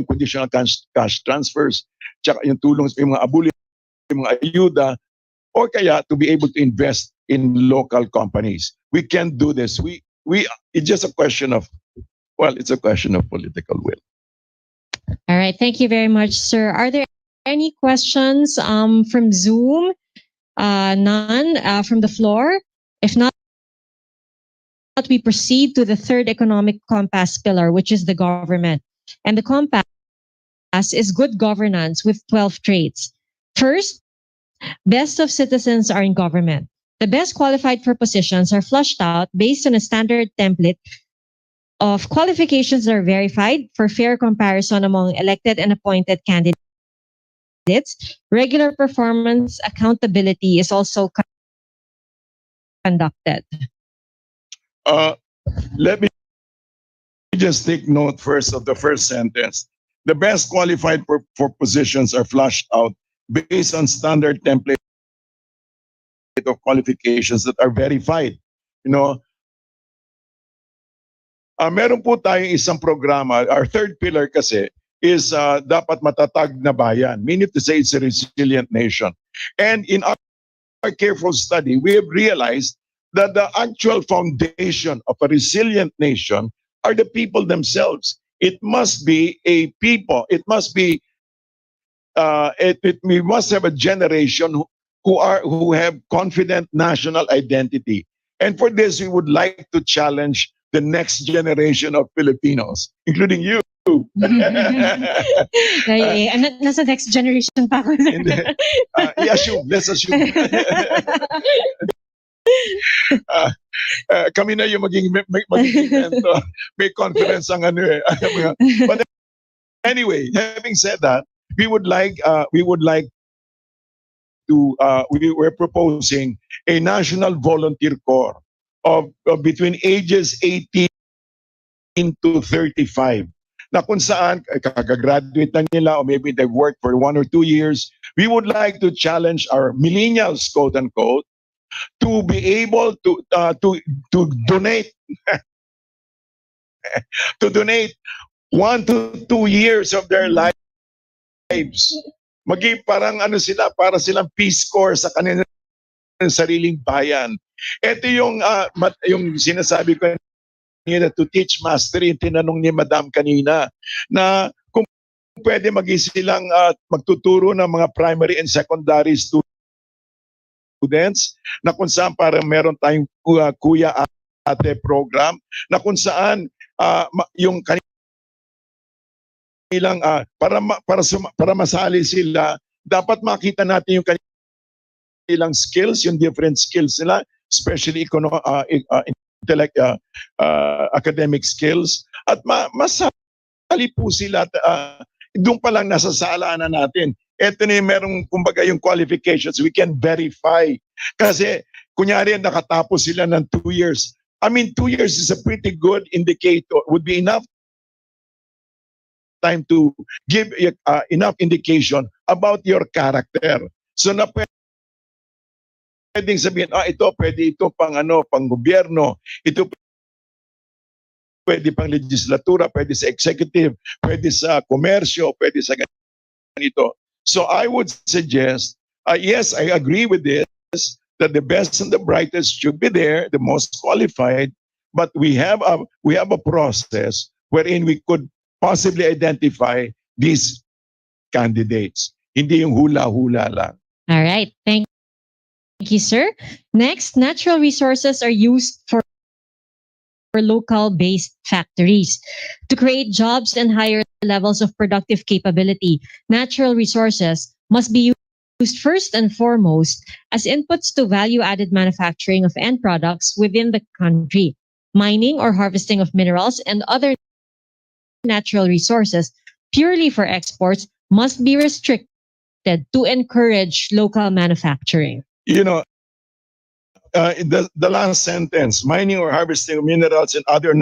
conditional cash transfers, tsaka yung tulong, yung mga abuli, yung mga ayuda, or kaya to be able to invest in local companies. We can do this. It's just a question of, it's a question of political will. All right. Thank you very much, sir. Are there any questions from Zoom? None from the floor? If not, we proceed to the third economic compass pillar, which is the government. And the compass is good governance with 12 traits. First, best of citizens are in government. The best qualified for positions are flushed out based on a standard template of qualifications that are verified for fair comparison among elected and appointed candidates. Regular performance accountability is also conducted. Let me just take note first of the first sentence. The best qualified for positions are flushed out based on standard template of qualifications that are verified. You know, meron po tayong isang programa, our third pillar kasi is dapat matatag na bayan, meaning to say it's a resilient nation. And in our careful study, we have realized that the actual foundation of a resilient nation are the people themselves. It must be a people. It must be. We must have a generation who have confident national identity. And for this, we would like to challenge the next generation of Filipinos, including you. Nasa next generation pa ako. I-assume, let's assume. Kami na yung magiging mentor. May confidence ang ano eh. But anyway, having said that, we would like to we're proposing a national volunteer corps of between ages 18 to 35. Na kung saan kagagraduate na nila or maybe they've worked for 1 or 2 years, we would like to challenge our millennials, quote unquote, to be able to donate to donate 1 to 2 years of their lives. Parang ano sila, para silang Peace Corps sa kanilang sariling bayan. Ito yung sinasabi ko kanina, to teach mastery, tinanong ni Madam kanina, na kung pwede silang magtuturo ng mga primary and secondary students, na kung saan parang meron tayong kuya ate program, na kung saan yung kanilang para masali sila, dapat makita natin yung kanilang skills, yung different skills nila, especially academic skills, at masali po sila. Doon pa lang nasasala na natin. Ito na yung merong, kumbaga, yung qualifications we can verify. Kasi kunyari nakatapos sila ng 2 years. I mean, 2 years is a pretty good indicator, would be enough time to give enough indication about your character. So na pwedeng sabihin, ito pang gobyerno, ito pwede pang legislatura, pwede sa executive, pwede sa komersyo, pwede sa ganito. So I would suggest, yes, I agree with this, that the best and the brightest should be there, the most qualified, but we have a process wherein we could possibly identify these candidates. Hindi yung hula-hula lang. All right. Thank you, sir. Next, natural resources are used for local-based factories to create jobs and higher levels of productive capability. Natural resources must be used first and foremost as inputs to value-added manufacturing of end products within the country. Mining or harvesting of minerals and other natural resources purely for exports must be restricted to encourage local manufacturing. You know, the last sentence, mining or harvesting of minerals and other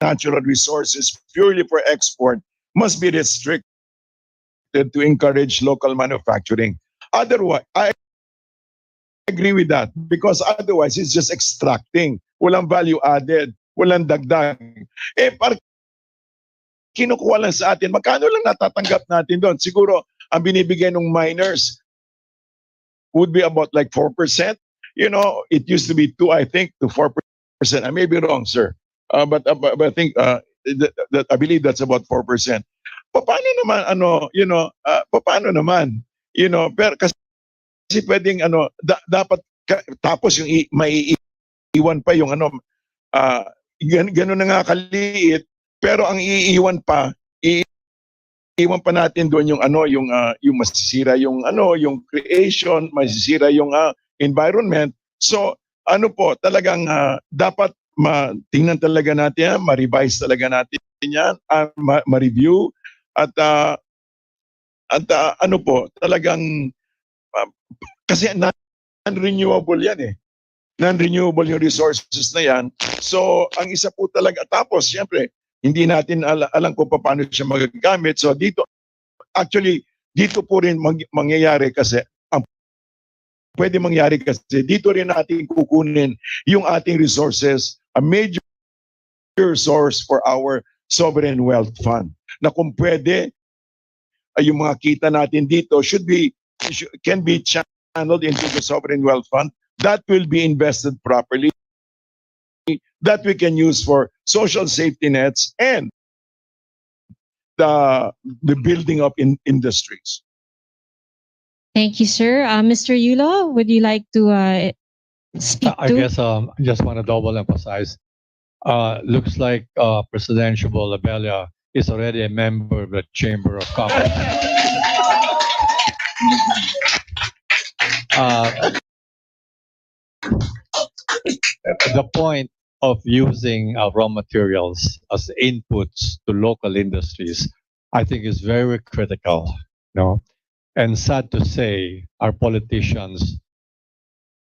natural resources purely for export must be restricted to encourage local manufacturing. Otherwise, I agree with that, because otherwise it's just extracting. Walang value added, walang dagdag. Parang kinukuha lang sa atin, magkano lang natatanggap natin doon? Siguro, ang binibigay ng miners would be about like 4%. You know, it used to be 2, I think, to 4%. I may be wrong, sir. But I think that I believe that's about 4%. Paano naman, paano naman? Pero kasi pwedeng, dapat tapos yung maiiwan pa yung Ganun na nga kaliit, pero ang iiwan pa natin doon yung yung masisira yung yung creation, masisira yung environment. So talagang dapat tingnan talaga natin yan, ma-revise talaga natin yan, ma-review at talagang kasi non-renewable yan eh. Non-renewable yung resources na yan. So, ang isa po talaga, tapos siyempre, hindi natin alam kung paano siya magagamit. So, dito po rin mangyayari kasi, ang pwede mangyari kasi, dito rin natin kukunin yung ating resources, a major source for our sovereign wealth fund. Na kung pwede, yung mga kita natin dito can be channeled into the sovereign wealth fund that will be invested properly, that we can use for social safety nets and the building of industries. Thank you, sir. Mr. Yulo, would you like to speak I to? guess I just want to double emphasize. Looks like Presidential Abella is already a member of the Chamber of Commerce. The point of using raw materials as inputs to local industries, I think, is very critical. No, and sad to say, our politicians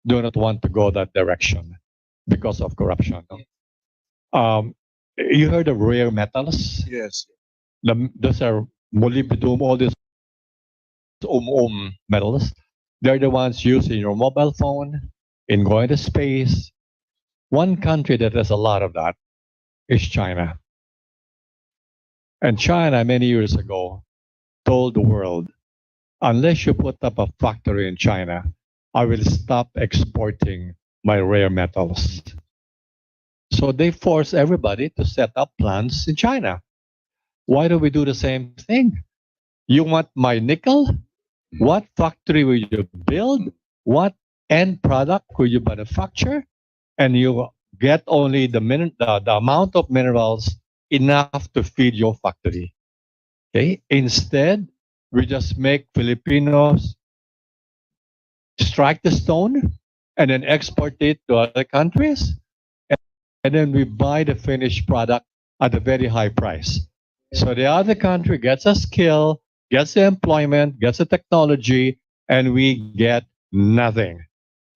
do not want to go that direction because of corruption. You heard of rare metals? Yes. Those are molybdenum, all these metals. They're the ones used in your mobile phone, in going to space. One country that has a lot of that is China. And China, many years ago, told the world, unless you put up a factory in China, I will stop exporting my rare metals. So they force everybody to set up plants in China. Why don't we do the same thing? You want my nickel? What factory will you build? What end product will you manufacture? And you get only the amount of minerals enough to feed your factory. Okay. Instead, we just make Filipinos strike the stone and then export it to other countries. And then we buy the finished product at a very high price. So the other country gets a skill, gets the employment, gets the technology, and we get nothing.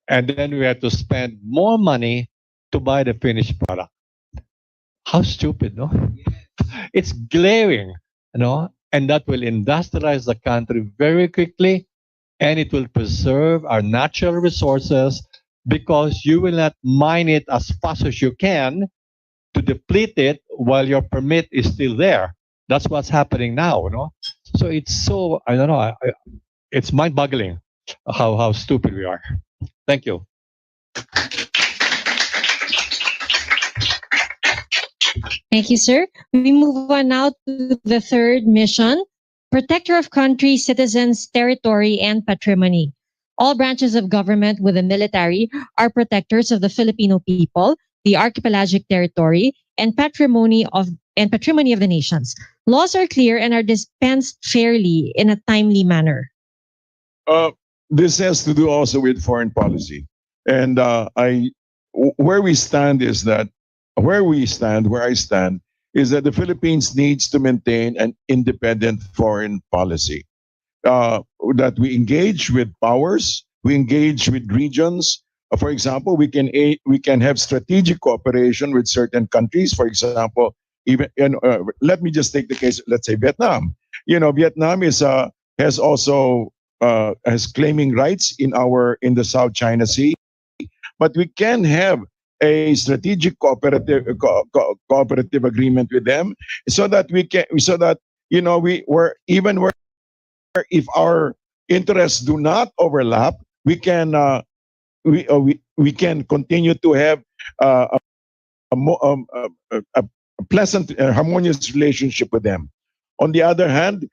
And then we have to spend more money to buy the finished product. How stupid, no? It's glaring, and that will industrialize the country very quickly, and it will preserve our natural resources because you will not mine it as fast as you can to deplete it while your permit is still there. That's what's happening now, So it's so, I don't know, it's mind-boggling how stupid we are. Thank you. Thank you, sir. We move on now to the third mission, protector of country, citizens, territory, and patrimony. All branches of government with the military are protectors of the Filipino people, the archipelagic territory, and patrimony of the nations. Laws are clear and are dispensed fairly in a timely manner. This has to do also with foreign policy. And where I stand, is that the Philippines needs to maintain an independent foreign policy. That we engage with powers, we engage with regions. For example, we can have strategic cooperation with certain countries. For example, let me just take the case. Let's say Vietnam. Vietnam has also has claiming rights in the South China Sea, but we can have a strategic cooperative agreement with them, so that if our interests do not overlap, we can continue to have a pleasant, harmonious relationship with them. On the other hand,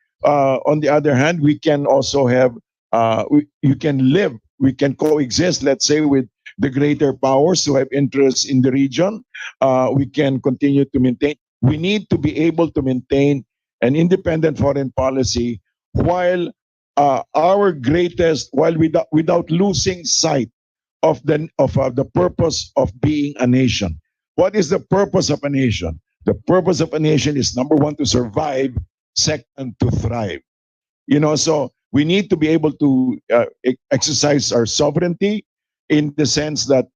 we can also have we can coexist, let's say, with the greater powers who have interests in the region. We can continue to maintain. We need to be able to maintain an independent foreign policy while while without losing sight of the purpose of being a nation. What is the purpose of a nation? The purpose of a nation is, number one, to survive, second, to thrive. So we need to be able to exercise our sovereignty in the sense that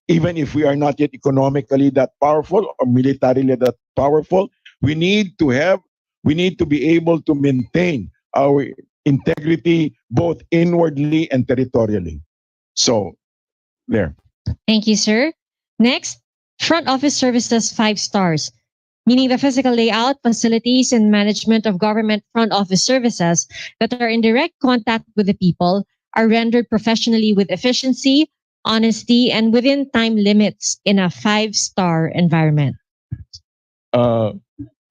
even if we are not yet economically that powerful or militarily that powerful, we need to be able to maintain our integrity both inwardly and territorially. So, there. Thank you, sir. Next, front office services 5 stars, meaning the physical layout, facilities, and management of government front office services that are in direct contact with the people are rendered professionally with efficiency, honesty, and within time limits in a 5-star environment. I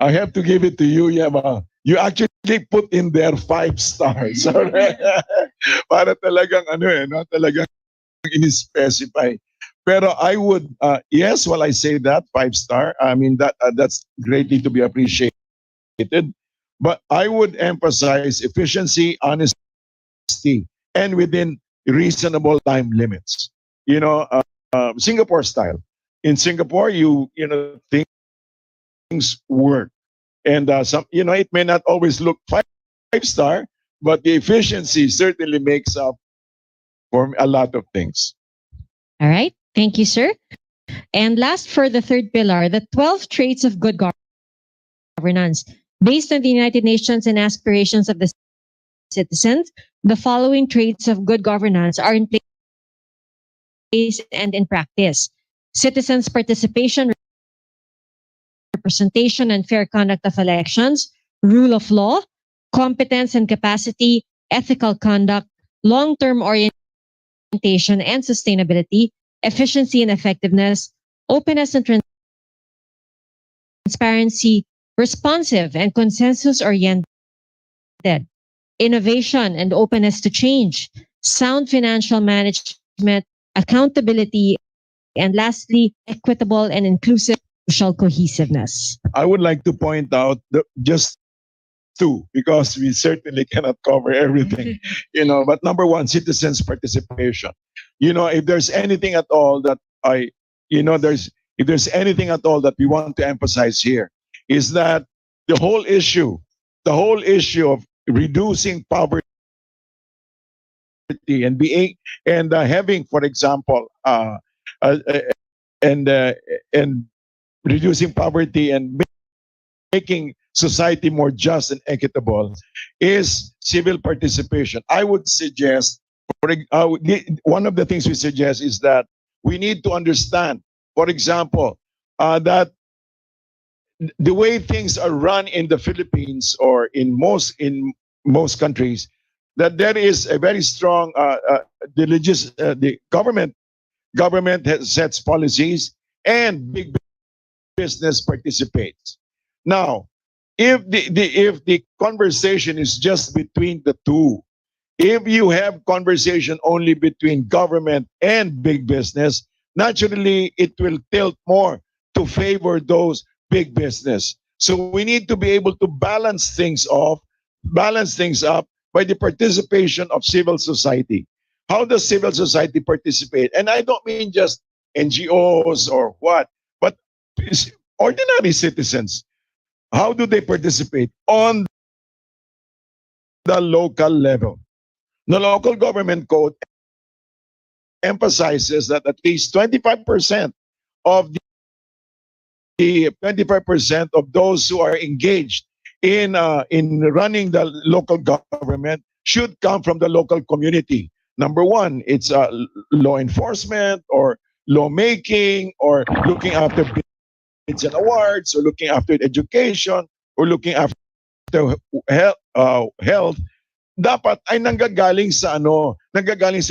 have to give it to you, Yama. You actually put in there 5 stars. Para talagang talagang in-specify. Pero I would, yes, while I say that, 5-star, I mean, that's greatly to be appreciated. But I would emphasize efficiency, honesty, and within reasonable time limits. Singapore style. In Singapore, things work. And it may not always look 5-star, but the efficiency certainly makes up for a lot of things. All right. Thank you, sir. And last, for the third pillar, the 12 traits of good governance. Based on the United Nations and aspirations of the citizens, the following traits of good governance are in place and in practice: citizens' participation, representation, and fair conduct of elections, rule of law, competence and capacity, ethical conduct, long-term orientation and sustainability, efficiency and effectiveness, openness and transparency, responsive and consensus-oriented, innovation and openness to change, sound financial management, accountability, and lastly, equitable and inclusive social cohesiveness. I would like to point out just 2, because we certainly cannot cover everything, but number 1, citizens' participation. If there's anything at all that if there's anything at all that we want to emphasize here, is that the whole issue of reducing poverty and having, for example, and reducing poverty and making society more just and equitable is civil participation. I would suggest, one of the things we suggest is that we need to understand, for example, that the way things are run in the Philippines or in most countries, that there is a very strong the government sets policies and big business participates. Now, if the conversation is just between the two, if you have conversation only between government and big business, naturally it will tilt more to favor those big business. So we need to be able to balance things up by the participation of civil society. How does civil society participate? And I don't mean just NGOs or what, but ordinary citizens. How do they participate? On the local level. The local government code emphasizes that at least 25% of the 25% of those who are engaged in running the local government should come from the local community. Number 1, it's law enforcement or lawmaking or looking after bids and awards or looking after education or looking after health. Dapat ay nanggagaling sa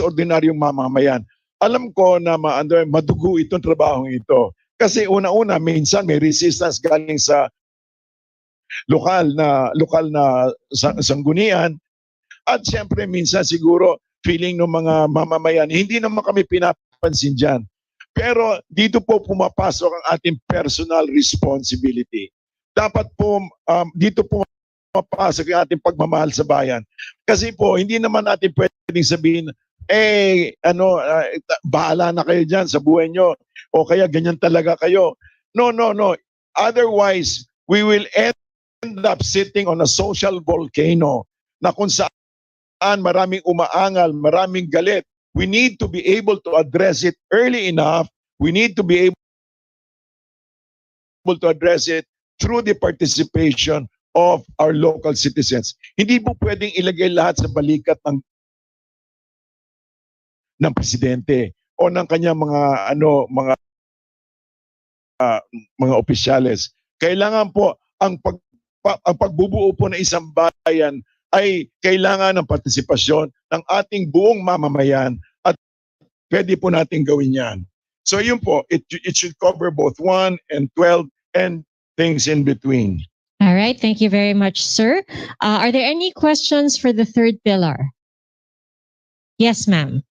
ordinaryong mamamayan. Alam ko na madugo itong trabaho ito. Kasi una-una, minsan may resistance galing sa lokal na sanggunian. At siyempre, minsan siguro, feeling ng mga mamamayan, hindi naman kami pansin dyan. Pero dito po pumapasok ang ating personal responsibility. Dapat po dito po pumapasok ang ating pagmamahal sa bayan. Kasi po, hindi naman natin pwedeng sabihin, bahala na kayo dyan sa buhay nyo. O kaya ganyan talaga kayo. No, no, no. Otherwise, we will end up sitting on a social volcano na kung saan maraming umaangal, maraming galit. We need to be able to address it early enough. We need to be able to address it through the participation of our local citizens. Hindi po pwedeng ilagay lahat sa balikat ng presidente o ng kanyang mga opisyales. Kailangan po ang pagbubuo po ng isang bayan ay kailangan ng partisipasyon ng ating buong mamamayan at pwede po natin gawin yan. So yun po, it should cover both 1 and 12 and things in between. All right. Thank you very much, sir. Are there any questions for the third pillar? Yes, ma'am.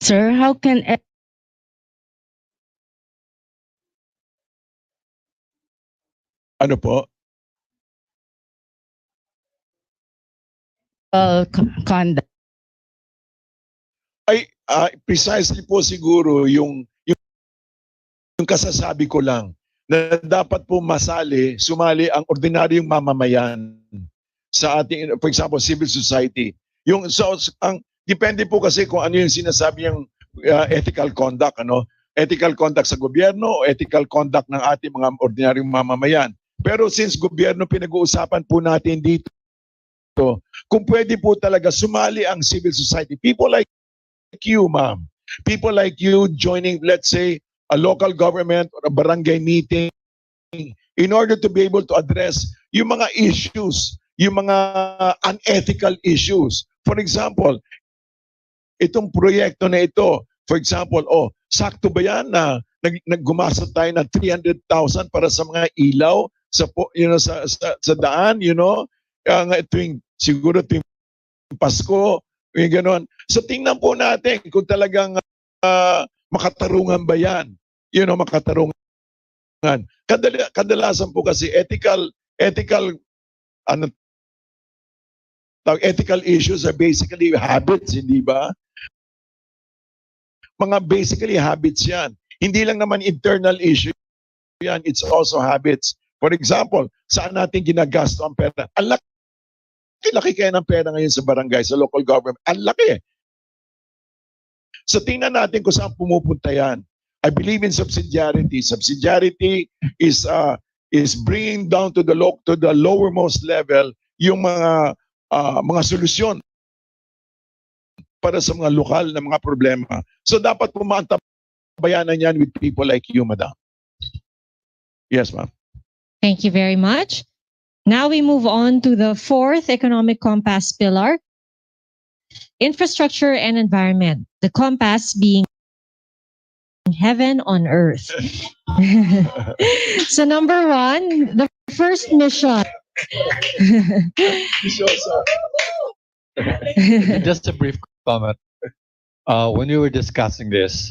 Sir, how can Ano po? conduct? Ay, precisely po siguro yung kasasabi ko lang na dapat po sumali ang ordinaryong mamamayan sa ating, for example, civil society. Depende po kasi kung ano yung sinasabi yung ethical conduct, ethical conduct sa gobyerno o ethical conduct ng ating mga ordinaryong mamamayan. Pero since gobyerno pinag-uusapan po natin dito, kung pwede po talaga sumali ang civil society, people like you, ma'am, people like you joining, let's say, a local government or a barangay meeting in order to be able to address yung mga issues, yung mga unethical issues. For example, itong proyekto na ito, for example, sakto ba yan na naggumasa tayo ng 300,000 para sa mga ilaw sa daan, siguro tuwing Pasko, yung gano'n. So tingnan po natin kung talagang makatarungan ba yan. Makatarungan. Kadalasan po kasi ethical issues are basically habits, hindi ba? Mga basically habits yan. Hindi lang naman internal issue yan, it's also habits. For example, saan natin ginagasto ang pera? Ang laki kaya ng pera ngayon sa barangay, sa local government. Ang laki. So tingnan natin kung saan pumupunta yan. I believe in subsidiarity. Subsidiarity is bringing down to the lowermost level yung mga solusyon para sa mga lokal na mga problema. So dapat pumantabayanan yan with people like you, madam. Yes, ma'am. Thank you very much. Now we move on to the fourth economic compass pillar, infrastructure and environment. The compass being heaven on earth. So number 1, the first mission. Just a brief comment. When we were discussing this,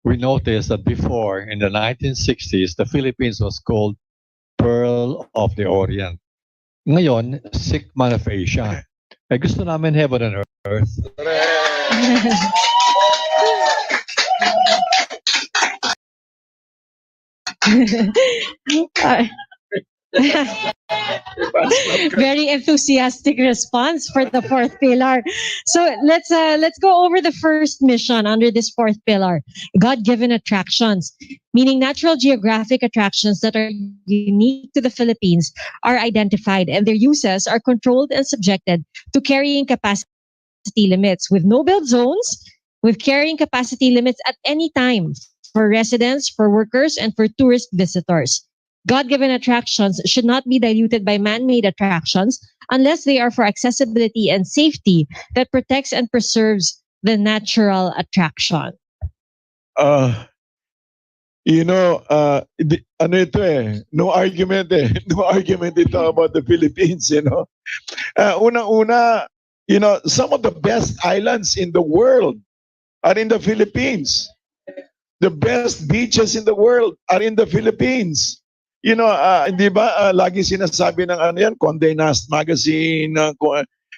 we noticed that before, in the 1960s, the Philippines was called Pearl of the Orient. Ngayon, Sikman of Asia. Gusto namin heaven on earth. Very enthusiastic response for the fourth pillar. So let's go over the first mission under this fourth pillar, God-given attractions, meaning natural geographic attractions that are unique to the Philippines are identified and their uses are controlled and subjected to carrying capacity limits with no-build zones, with carrying capacity limits at any time for residents, for workers, and for tourist visitors. God-given attractions should not be diluted by man-made attractions unless they are for accessibility and safety that protects and preserves the natural attraction. Uh, ano ito eh, no argument eh. No argument ito about the Philippines, Unang-una, some of the best islands in the world are in the Philippines. The best beaches in the world are in the Philippines. Di ba, lagi sinasabi ng ano yan, Condé Nast Magazine,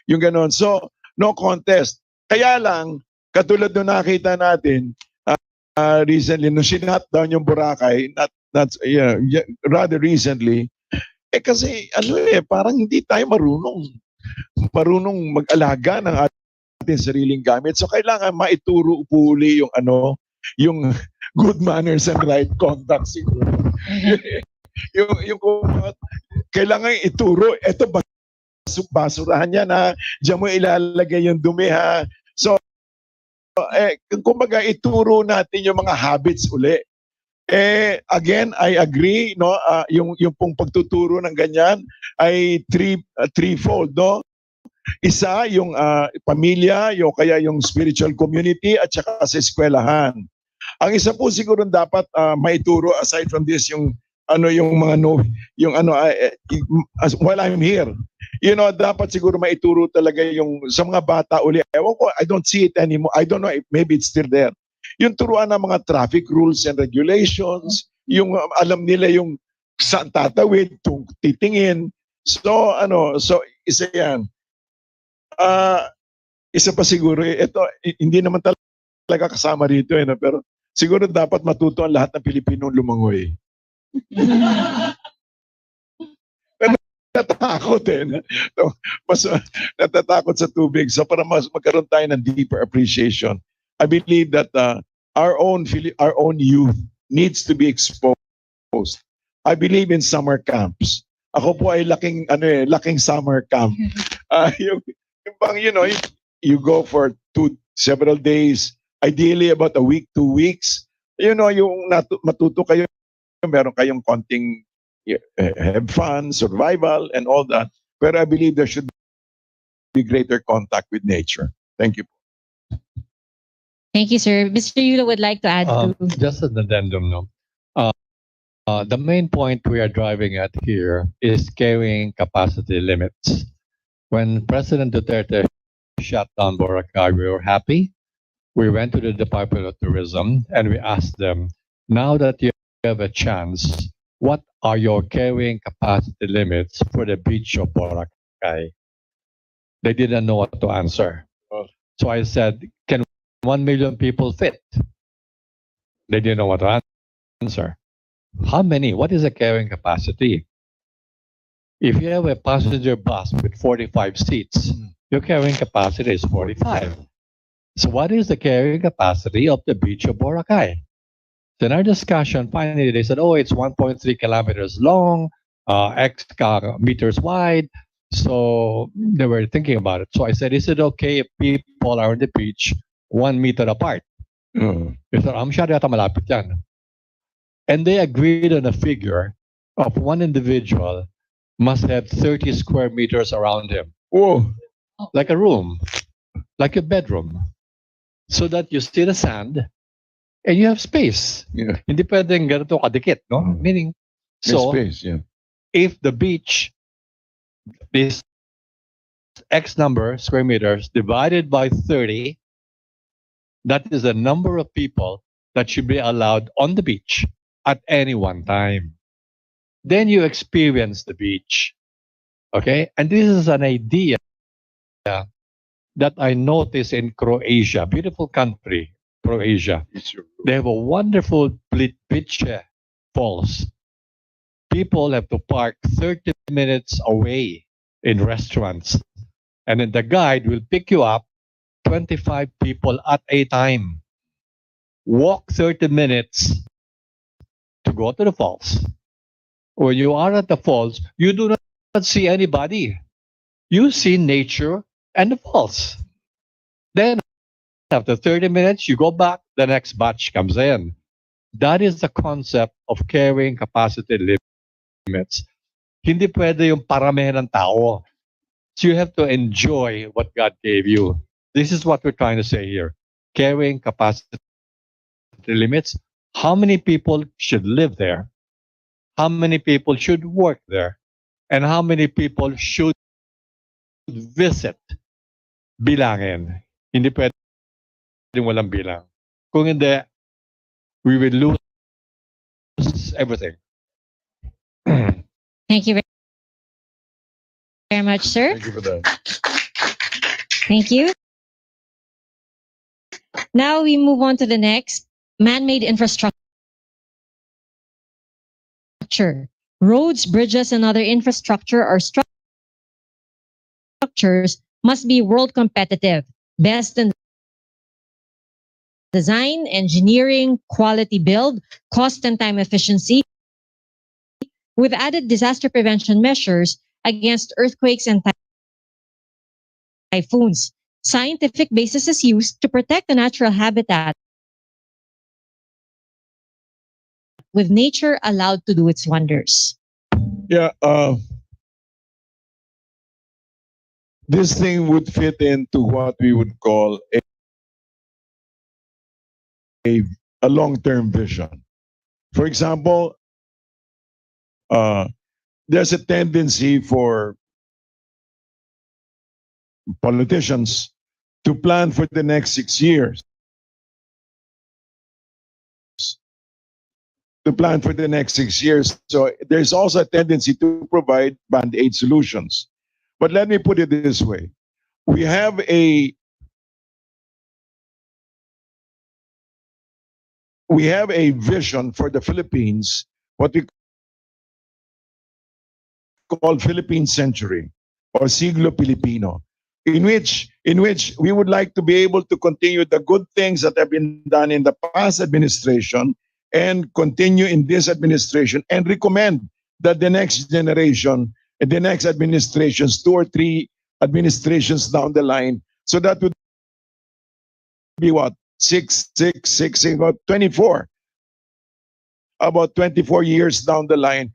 yung ganon. So, no contest. Kaya lang, katulad nung nakita natin, recently, nung sinat down yung Boracay, rather recently, kasi parang hindi tayo marunong mag-alaga ng ating sariling gamit. So kailangan maituro uli yung good manners and right conduct siguro. yung kailangan ituro, eto basurahan yan ha, diyan mo ilalagay yung dumi ha. So kumbaga ituro natin yung mga habits uli. Again, I agree, no? Yung pong pagtuturo ng ganyan ay threefold, no? Isa, yung pamilya, kaya yung spiritual community, at saka sa eskwelahan. Ang isa po siguro dapat maituro aside from this, yung mga while I'm here, dapat siguro maituro talaga yung sa mga bata uli. Ewan ko, I don't see it anymore. I don't know if maybe it's still there. Yung turuan ng mga traffic rules and regulations, yung alam nila yung saan tatawid, titingin. So isa yan. Isa pa siguro, ito, hindi naman talaga kasama rito, pero siguro dapat matuto ang lahat ng Pilipino lumangoy. Natatakot mas natatakot sa tubig. So para magkaroon tayo ng deeper appreciation, I believe that our own youth needs to be exposed. I believe in summer camps. Ako po ay laking summer camp. Yung bang, you go for several days, ideally about a week, 2 weeks. Yung matuto kayo, meron kayong konting have fun, survival, and all that. But I believe there should be greater contact with nature. Thank you. Thank you, sir. Mr. Yulo would like to add to. Just an addendum, no? The main point we are driving at here is carrying capacity limits. When President Duterte shut down Boracay, we were happy. We went to the Department of Tourism and we asked them, now that you have a chance, what are your carrying capacity limits for the beach of Boracay? They didn't know what to answer. So I said, can 1 million people fit? They didn't know what to answer. How many? What is the carrying capacity? If you have a passenger bus with 45 seats, your carrying capacity is 45. So what is the carrying capacity of the beach of Boracay? So in our discussion, finally they said, it's 1.3 kilometers long, X meters wide. So they were thinking about it. So I said, is it okay if people are on the beach 1 meter apart? They said, masyado yata malapit yan. And they agreed on a figure of one individual must have 30 square meters around him. Whoa. Like a room, like a bedroom. So that you see the sand and you have space. Yeah. Hindi pwedeng ganito kadikit, no? Meaning, so space, yeah. if the beach is X number square meters divided by 30, that is the number of people that should be allowed on the beach at any one time. Then you experience the beach. Okay? And this is an idea that I noticed in Croatia, beautiful country, Croatia. They have a wonderful beach falls. People have to park 30 minutes away in restaurants. And then the guide will pick you up, 25 people at a time. Walk 30 minutes to go to the falls. When you are at the falls, you do not see anybody. You see nature and the falls. Then after 30 minutes, you go back, the next batch comes in. That is the concept of carrying capacity limits. limits. Hindi pwede yung paramihan ng tao. So you have to enjoy what God gave you. This is what we're trying to say here. Carrying capacity limits. How many people should live there? How many people should work there? And how many people should visit? Bilangin. Hindi pwedeng walang bilang. Kung hindi, we will lose everything. Thank you very much, sir. Thank you for that. Thank you. Now we move on to the next man-made infrastructure. Roads, bridges, and other infrastructure or structures must be world competitive, best in design, engineering, quality build, cost and time efficiency, with added disaster prevention measures against earthquakes and typhoons. Scientific basis is used to protect the natural habitat, with nature allowed to do its wonders. Yeah, this thing would fit into what we would call a long-term vision. For example, there's a tendency for politicians to plan for the next 6 years. To plan for the next 6 years. So there's also a tendency to provide band-aid solutions. But let me put it this way. We have a vision for the Philippines, what we call Philippine Century or Siglo Pilipino, in which we would like to be able to continue the good things that have been done in the past administration and continue in this administration and recommend that the next generation and the next administrations, 2 or 3 administrations down the line, so that would be what? 24. About 24 years down the line,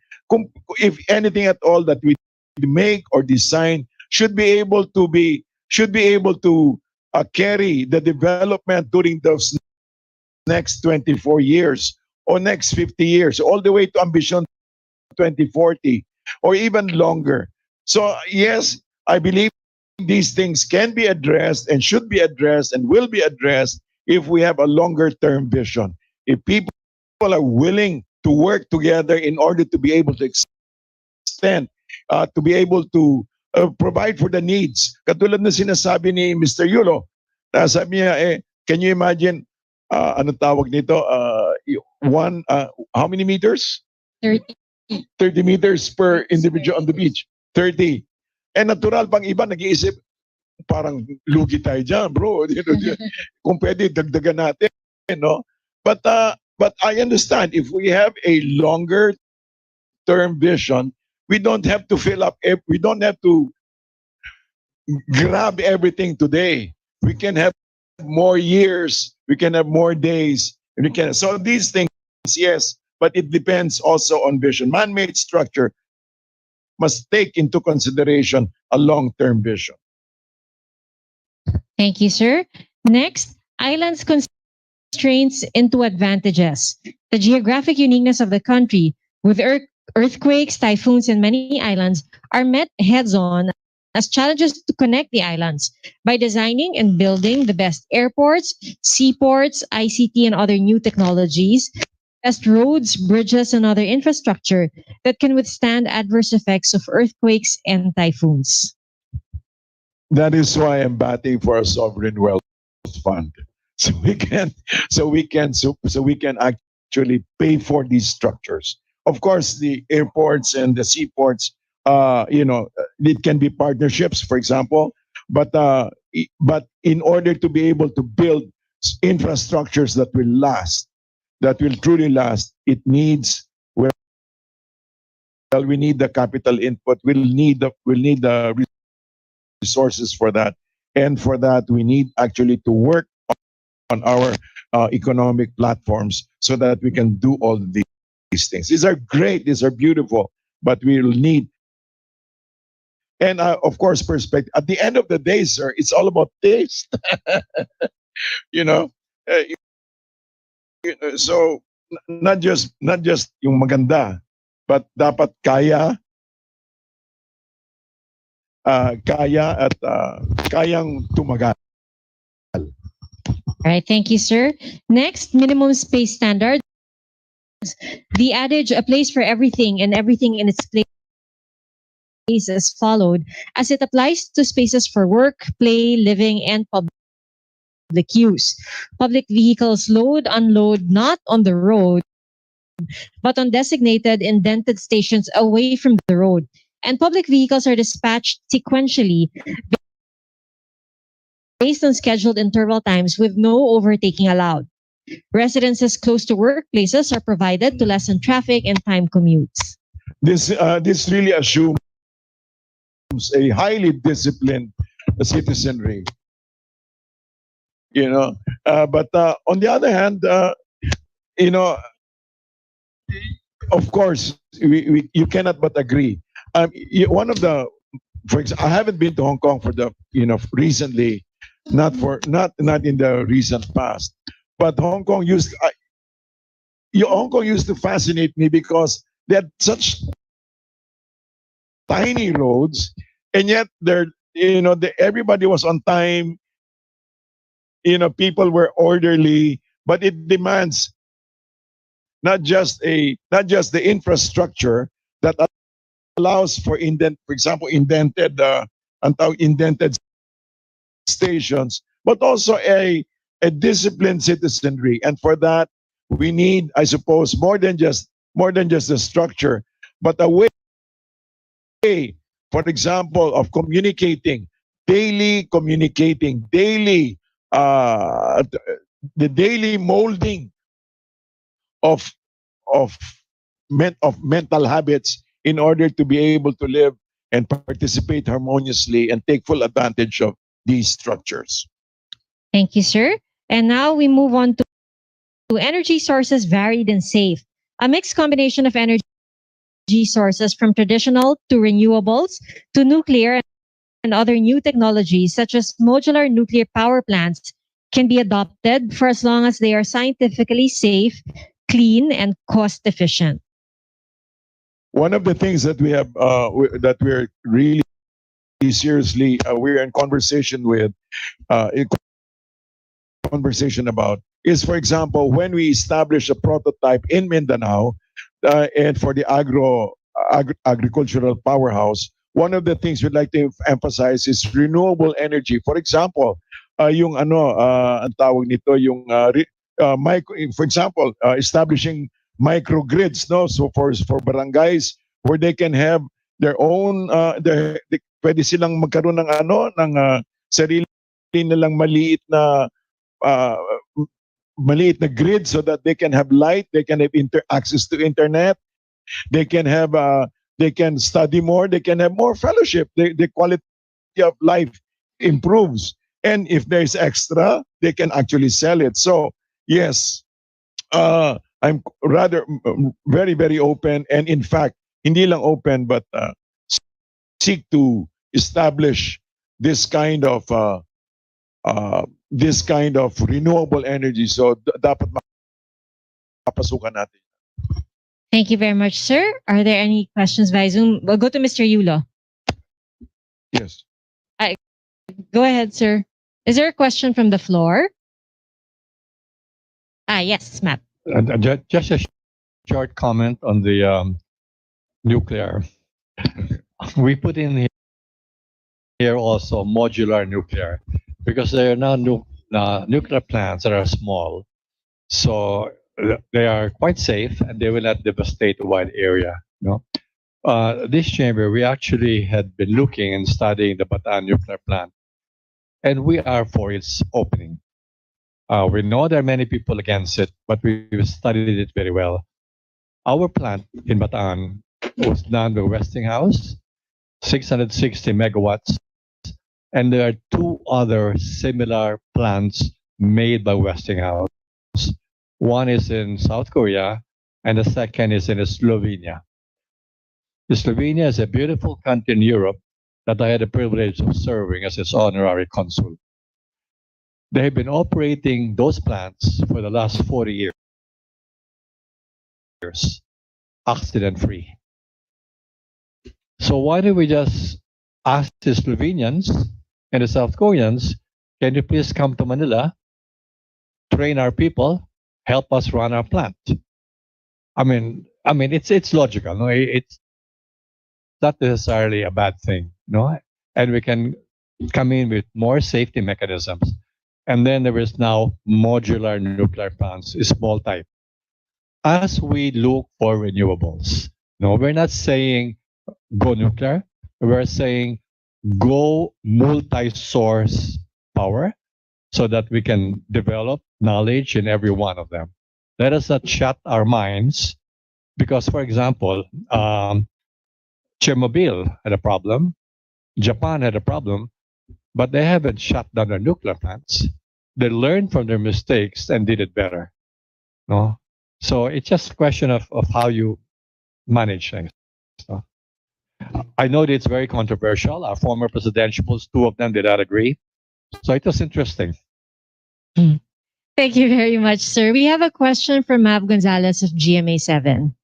if anything at all that we make or design should be able to carry the development during those next 24 years or next 50 years, all the way to ambition 2040 or even longer. So yes, I believe these things can be addressed and should be addressed and will be addressed if we have a longer term vision. If people are willing to work together in order to be able to extend, to be able to provide for the needs. Katulad na sinasabi ni Mr. Yulo, sabi niya, can you imagine, ano tawag nito, how many meters? 30. 30 meters per individual on the beach. 30. And natural, pang iba nag-iisip, parang lugi tayo dyan, bro. Kung pwede, dagdagan natin. No? But I understand, if we have a longer term vision, we don't have to we don't have to grab everything today. We can have more years, we can have more days, so these things, yes, but it depends also on vision. Man-made structure must take into consideration a long-term vision. Thank you, sir. Next, islands constraints into advantages. The geographic uniqueness of the country, with earthquakes, typhoons, and many islands, are met heads-on as challenges to connect the islands by designing and building the best airports, seaports, ICT, and other new technologies, best roads, bridges, and other infrastructure that can withstand adverse effects of earthquakes and typhoons. That is why I'm batting for a sovereign wealth fund, so we can actually pay for these structures. Of course, the airports and the seaports, it can be partnerships, for example, but in order to be able to build infrastructures that will last, that will truly last, it needs, well, we need the capital input, we'll need the resources for that, and for that we need actually to work on our economic platforms so that we can do all these things. These are great, these are beautiful, but we'll need. And of course, perspective. At the end of the day, sir, it's all about taste. you know, uh, so not just yung maganda, but dapat kaya at kayang tumagal. All right, thank you, sir. Next, minimum space standards. The adage, a place for everything and everything in its place, is followed as it applies to spaces for work, play, living, and public use. Public vehicles load, unload not on the road, but on designated indented stations away from the road. And public vehicles are dispatched sequentially based on scheduled interval times with no overtaking allowed. Residences close to workplaces are provided to lessen traffic and time commutes. This really assumes a highly disciplined citizenry. But on the other hand, you know, of course, you cannot but agree. One of the, for example, I haven't been to Hong Kong for the, recently, not in the recent past, but Hong Kong used to fascinate me because they had such tiny roads, and yet everybody was on time. People were orderly, but it demands not just the infrastructure that allows for example, indented stations, but also a disciplined citizenry. And for that, we need, I suppose, more than just the structure, but a way, for example, of daily the daily molding of mental habits in order to be able to live and participate harmoniously and take full advantage of these structures. Thank you, sir. And now we move on to energy sources varied and safe. A mixed combination of energy sources from traditional to renewables to nuclear and other new technologies such as modular nuclear power plants can be adopted for as long as they are scientifically safe, clean, and cost efficient. One of the things that we have that we're really seriously we're in conversation about is, for example, when we establish a prototype in Mindanao and for the agricultural powerhouse, one of the things we'd like to emphasize is renewable energy. For example, yung ang tawag nito, yung for example, establishing microgrids, no? So for barangays where they can have their own pwede silang magkaroon ng sarili nilang maliit na grid so that they can have light, they can have access to internet, they can study more, they can have more fellowship, the quality of life improves, and if there's extra, they can actually sell it. So yes, I'm rather very, very open, and in fact, hindi lang open, but seek to establish this kind of renewable energy. So dapat mapasukan natin. Thank you very much, sir. Are there any questions via Zoom? We'll go to Mr. Yulo. Yes. Go ahead, sir. Is there a question from the floor? Yes, Matt. Just a short comment on the nuclear. We put in here also modular nuclear because there are now nuclear plants that are small, so they are quite safe and they will not devastate a wide area. This chamber, we actually had been looking and studying the Bataan nuclear plant, and we are for its opening. We know there are many people against it, but we've studied it very well. Our plant in Bataan was done by Westinghouse, 660 megawatts, and there are two other similar plants made by Westinghouse. One is in South Korea, and the second is in Slovenia. Slovenia is a beautiful country in Europe that I had the privilege of serving as its honorary consul. They have been operating those plants for the last 40 years, accident-free. So why don't we just ask the Slovenians and the South Koreans, can you please come to Manila, train our people, help us run our plant? I mean, it's logical. No, it's not necessarily a bad thing. No, and we can come in with more safety mechanisms. And then there is now modular nuclear plants, small type. As we look for renewables, no, we're not saying go nuclear. We're saying go multi-source power so that we can develop knowledge in every one of them. Let us not shut our minds because, for example, Chernobyl had a problem, Japan had a problem, but they haven't shut down their nuclear plants. They learned from their mistakes and did it better. No, so it's just a question of how you manage things. So, I know that it's very controversial. Our former presidentials, two of them did not agree. So it was interesting. Thank you very much, sir. We have a question from Mav Gonzalez of GMA7.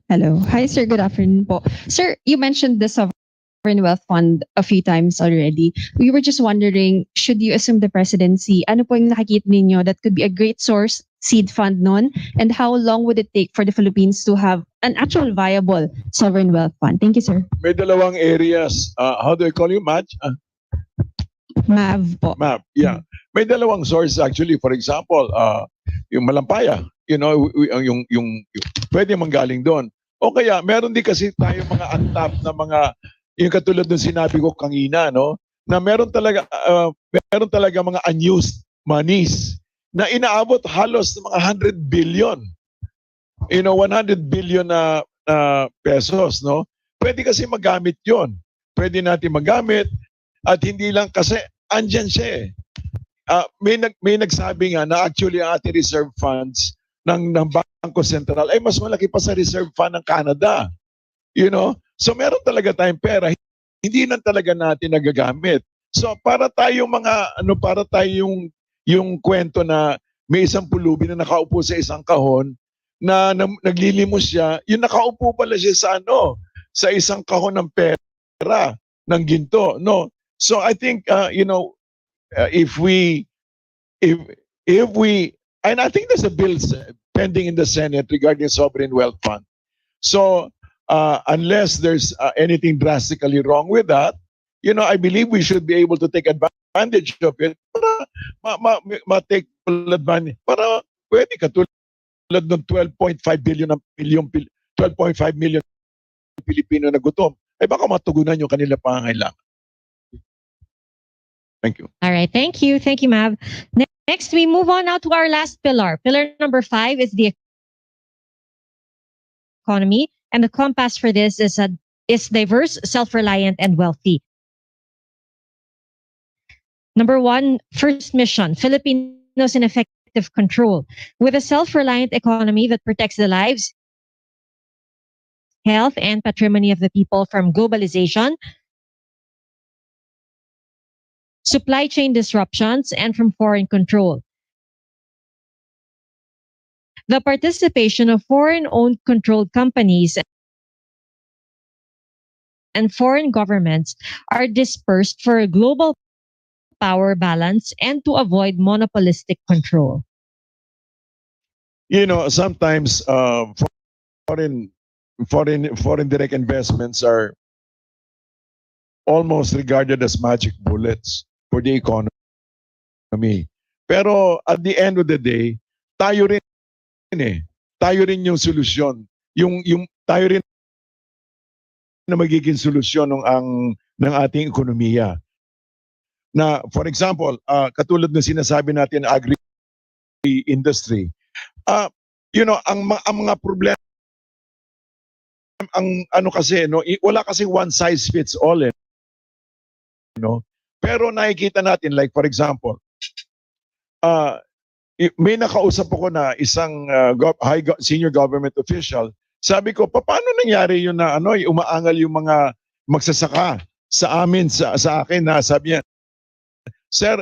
Hello. Hi, sir. Good afternoon po. Sir, you mentioned the Sovereign Wealth Fund a few times already. We were just wondering, should you assume the presidency, ano po yung nakikita ninyo that could be a great source seed fund nun? And how long would it take for the Philippines to have an actual viable Sovereign Wealth Fund? Thank you, sir. May dalawang areas. How do I call you, Match? Mav po. Map, yeah. May dalawang source actually. For example, yung Malampaya, yung pwede manggaling doon. O kaya, meron din kasi tayo mga untap na mga, yung katulad ng sinabi ko kanina, no? Na meron talaga mga unused monies na inaabot halos mga 100 billion. 100 billion na pesos, no? Pwede kasi magamit yon. Pwede natin magamit at hindi lang kasi andyan siya eh. May nagsabi nga na actually ang ating reserve funds ng Bangko Sentral ay mas malaki pa sa reserve fund ng Canada. So meron talaga tayong pera, hindi na talaga natin nagagamit. So para tayong yung kwento na may isang pulubi na nakaupo sa isang kahon na naglilimos siya, yung nakaupo pala siya sa isang kahon ng pera ng ginto, no? So I think if we and I think there's a bill pending in the Senate regarding sovereign wealth fund. So unless there's anything drastically wrong with that, I believe we should be able to take advantage of it para ma-take advantage para pwede katulad ng 12.5 million Pilipino na gutom ay baka matugunan yung kanila pangangailangan. Thank you. All right. Thank you. Thank you, Mav. Next, we move on now to our last pillar. Pillar number 5 is the economy. And the compass for this is diverse, self-reliant, and wealthy. Number 1, first mission, Filipinos in effective control. With a self-reliant economy that protects the lives, health, and patrimony of the people from globalization, supply chain disruptions, and from foreign control. The participation of foreign-owned controlled companies and foreign governments are dispersed for a global power balance and to avoid monopolistic control. Sometimes foreign direct investments are almost regarded as magic bullets for the economy. Pero at the end of the day, tayo rin yung solusyon. Yung tayo rin na magiging solusyon ng ating ekonomiya. Na for example, katulad ng sinasabi natin agri-industry. Ang mga problema wala kasi one size fits all Pero nakikita natin, like for example, may nakausap ako na isang senior government official. Sabi ko, paano nangyari yun na ano, umaangal yung mga magsasaka sa amin, sa akin na sabi niya, sir,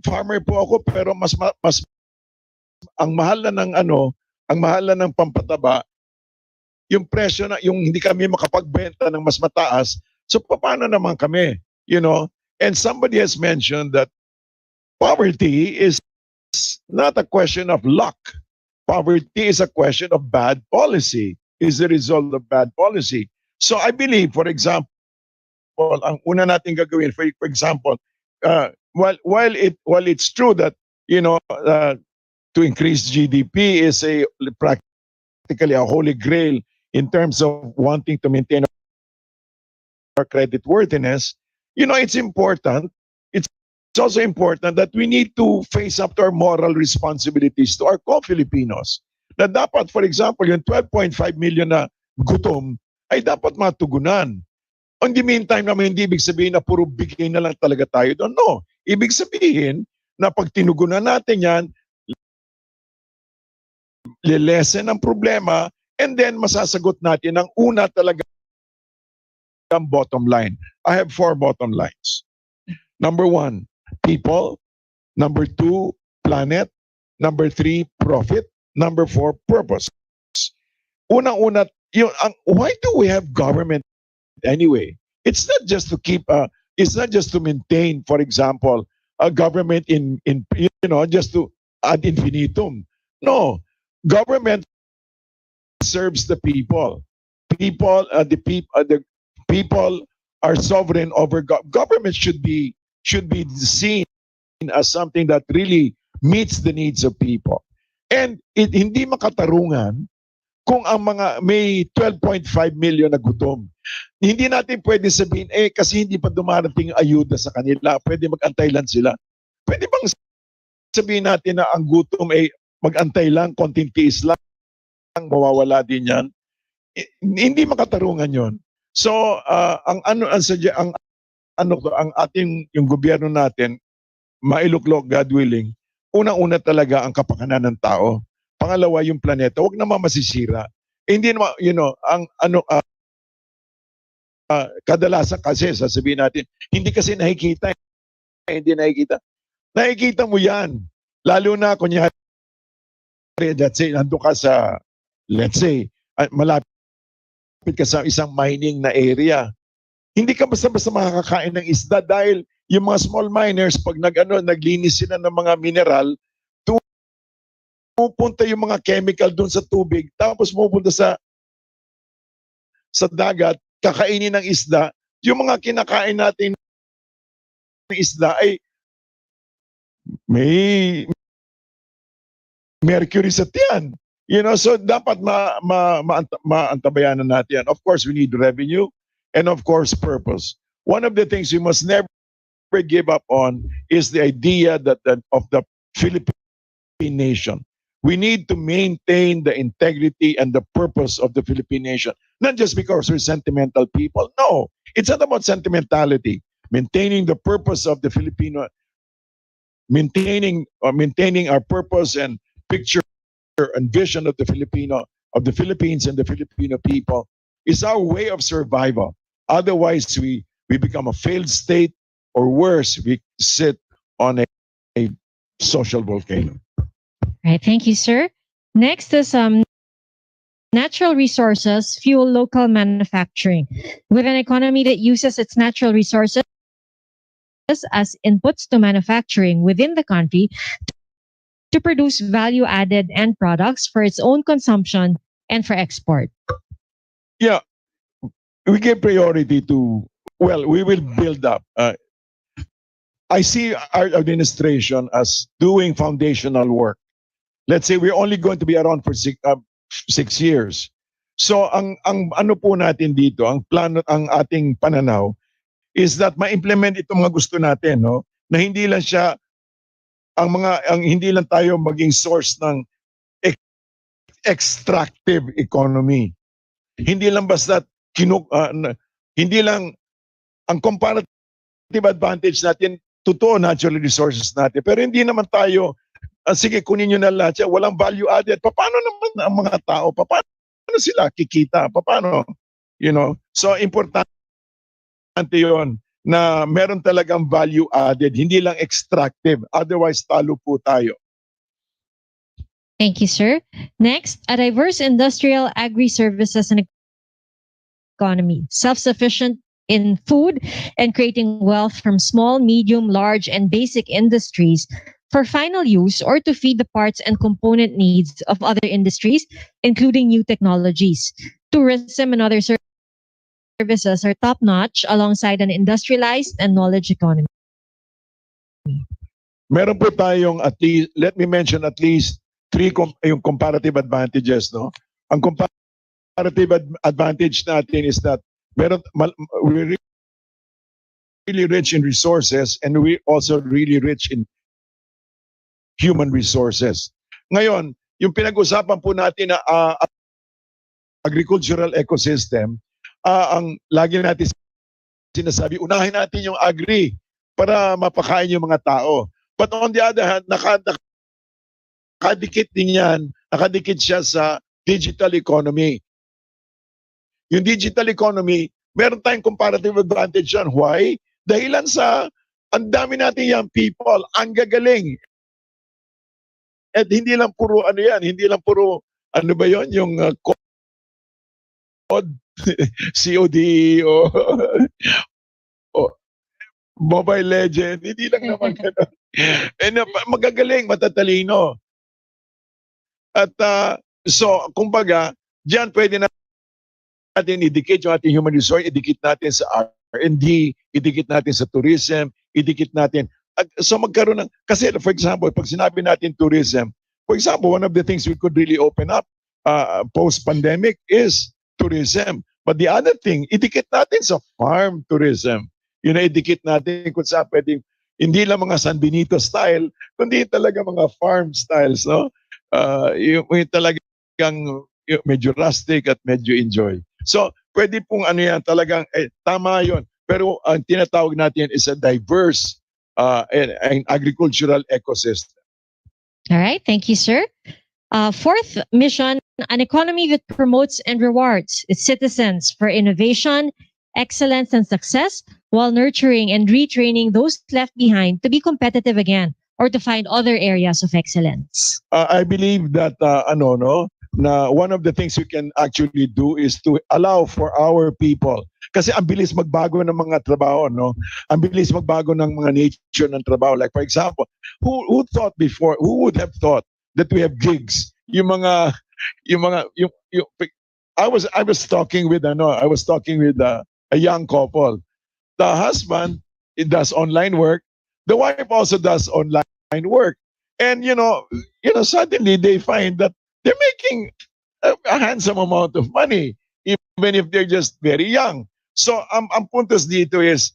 farmer po ako pero mas ang mahal na ng ano, ang mahal na ng pampataba, yung presyo na yung hindi kami makapagbenta ng mas mataas. So paano naman kami, you know? And somebody has mentioned that poverty is not a question of luck. Poverty is a question of bad policy, is the result of bad policy. So I believe, for example, ang una natin gagawin, for example, while it's true that, you know, to increase GDP is practically a holy grail in terms of wanting to maintain our credit worthiness, you know, it's important. It's also important that we need to face up to our moral responsibilities to our co-Filipinos. Na dapat, for example, yung 12.5 million na gutom ay dapat matugunan. In the meantime naman, hindi ibig sabihin na puro bigay na lang talaga tayo doon. No. Ibig sabihin na pag tinugunan natin yan, lilesen ang problema, and then masasagot natin ang una talaga ang bottom line. I have 4 bottom lines. Number 1, people. Number 2, planet. Number 3, profit. Number 4, purpose. Unang-una, why do we have government anyway? It's not just to keep, it's not just to maintain, for example, a government in you know, just to ad infinitum. No, government serves the people. The people are sovereign over government. Should be seen as something that really meets the needs of people. And hindi makatarungan kung ang mga may 12.5 million na gutom. Hindi natin pwede sabihin, kasi hindi pa dumarating ayuda sa kanila, pwede mag-antay lang sila. Pwede bang sabihin natin na ang gutom ay mag-antay lang, konting tiis lang, mawawala din yan? Hindi makatarungan yon. So, ang ating yung gobyerno natin, mailuklok, God willing, unang-una talaga ang kapakanan ng tao. Pangalawa, yung planeta, wag naman masisira. Hindi naman, you know, kadalasan kasi sasabihin natin, hindi kasi nakikita. Hindi nakikita. Nakikita mo yan. Lalo na, kunyari, let's say, nandun ka sa, let's say, malapit ka sa isang mining na area. Hindi ka basta-basta makakakain ng isda dahil yung mga small miners, pag naglinis sila ng mga mineral, pupunta yung mga chemical doon sa tubig, tapos pupunta sa dagat, kakainin ng isda. Yung mga kinakain natin ng isda ay may mercury sa tiyan. You know, so dapat maantabayanan natin. Of course, we need revenue and of course, purpose. One of the things we must never give up on is the idea that of the Philippine nation. We need to maintain the integrity and the purpose of the Philippine nation. Not just because we're sentimental people. No, it's not about sentimentality. Maintaining the purpose of the Filipino, maintaining our purpose and picture and vision of the Philippines and the Filipino people is our way of survival. Otherwise, we become a failed state, or worse, we sit on a social volcano. Right, thank you, sir. Next is natural resources fuel local manufacturing. With an economy that uses its natural resources as inputs to manufacturing within the country to produce value-added end products for its own consumption and for export. Yeah, we give priority to, well, we will build up. I see our administration as doing foundational work. Let's say we're only going to be around for 6 years. So ang ano po natin dito, ang plano, ang ating pananaw is that ma-implement itong mga gusto natin, no? Na hindi lang siya hindi lang tayo maging source ng extractive economy. Hindi lang basta hindi lang ang comparative advantage natin, totoo natural resources natin, pero hindi naman tayo sige, kunin nyo na lahat yan, walang value added. Paano naman ang mga tao? Paano sila kikita? Paano? You know? So, importante yon na meron talagang value added, hindi lang extractive. Otherwise, talo po tayo. Thank you, sir. Next, a diverse industrial agri-services and economy, self-sufficient in food and creating wealth from small, medium, large, and basic industries for final use or to feed the parts and component needs of other industries, including new technologies. Tourism and other services are top-notch alongside an industrialized and knowledge economy. Meron po tayong at least, let me mention at least three yung comparative advantages, no? Ang comparative advantage natin is that we're really rich in resources and we're also really rich in human resources. Ngayon, yung pinag-usapan po natin na agricultural ecosystem, ang lagi natin sinasabi, unahin natin yung agri para mapakain yung mga tao. But on the other hand, nakadikit din yan, nakadikit siya sa digital economy. Yung digital economy, meron tayong comparative advantage yan. Why? Dahilan sa ang dami natin young people, ang gagaling. At hindi lang puro ano yan, hindi lang puro ano ba yon yung COD, COD o Mobile Legend, hindi lang naman gano'n. And magagaling, matatalino. At so, kumbaga, diyan pwede natin idikit yung ating human resource, idikit natin sa R&D, idikit natin sa tourism, idikit natin. So magkaroon ng, kasi for example, pag sinabi natin tourism, for example, one of the things we could really open up post-pandemic is tourism. But the other thing, idikit natin sa farm tourism. Yun na idikit natin kung saan pwedeng, hindi lang mga San Benito style, kundi talaga mga farm styles, no? Yung talagang medyo rustic at medyo enjoy. So, pwede pong ano yan, talagang, tama yun. Pero ang tinatawag natin is a diverse and agricultural ecosystem. All right, thank you, sir. Fourth mission, an economy that promotes and rewards its citizens for innovation, excellence, and success, while nurturing and retraining those left behind to be competitive again or to find other areas of excellence. I believe that na one of the things we can actually do is to allow for our people. Kasi ang bilis magbago ng mga trabaho, no? Ang bilis magbago ng mga nature ng trabaho. Like for example, who would have thought that we have gigs? I was talking with a young couple. The husband, it does online work. The wife also does online work. And suddenly they find that they're making a handsome amount of money, even if they're just very young. So, ang puntos dito is,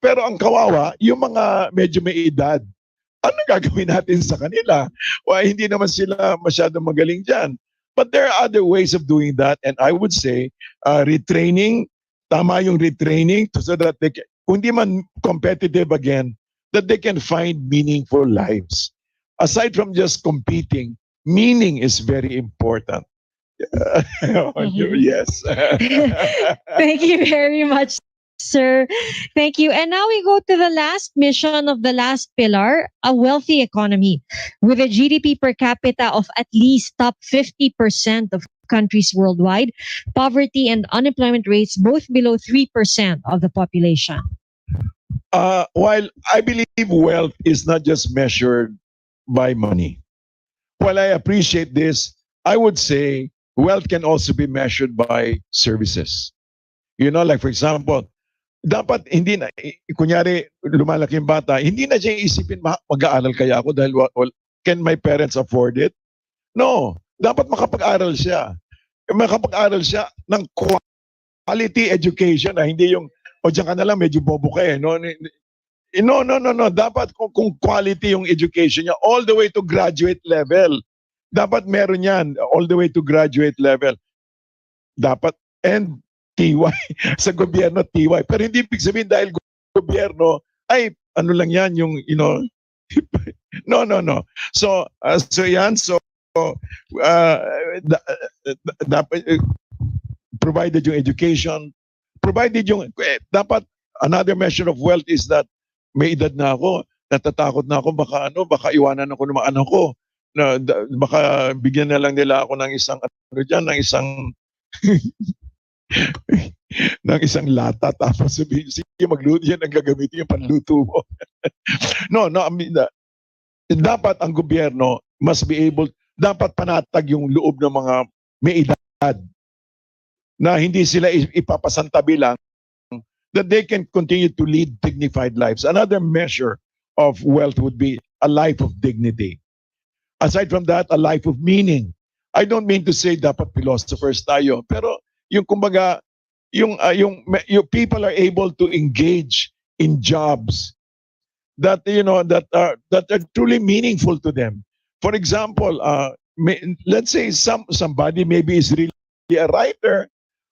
pero ang kawawa, yung mga medyo may edad, ano gagawin natin sa kanila? Hindi naman sila masyadong magaling dyan. But there are other ways of doing that. And I would say, retraining, tama yung retraining so that they can, kung di man competitive again, that they can find meaningful lives. Aside from just competing, meaning is very important. Yes. Thank you very much, sir. Thank you. And now we go to the last mission of the last pillar, a wealthy economy. With a GDP per capita of at least top 50% of countries worldwide, poverty and unemployment rates both below 3% of the population. While I believe wealth is not just measured by money, while I appreciate this, I would say wealth can also be measured by services. Like for example, dapat hindi na, kunyari lumalaki yung bata, hindi na siya isipin mag-aaral kaya ako dahil can my parents afford it? No, dapat makapag-aral siya. Makapag-aral siya ng quality education, hindi yung diyan ka na lang medyo bobo ka no. No. Dapat kung quality yung education niya all the way to graduate level. Dapat meron yan all the way to graduate level. Dapat and TY sa gobyerno TY. Pero hindi ibig sabihin dahil gobyerno ay ano lang yan yung No, no, no. So, so yan. So, uh, dapat provided yung education, provided yung dapat another measure of wealth is that may edad na ako, natatakot na ako baka iwanan ako ng mga anak ko. Baka bigyan na lang nila ako ng isang ng isang ng isang lata tapos sabihin sige magluto yan ang gagamitin yung panluto mo. No, no, I mean, dapat ang gobyerno must be able, dapat panatag yung loob ng mga may edad na hindi sila ipapasantabi lang, that they can continue to lead dignified lives. Another measure of wealth would be a life of dignity. Aside from that, a life of meaning. I don't mean to say dapat philosophers tayo, pero yung kumbaga, yung people are able to engage in jobs that that are truly meaningful to them. For example, let's say somebody maybe is really a writer,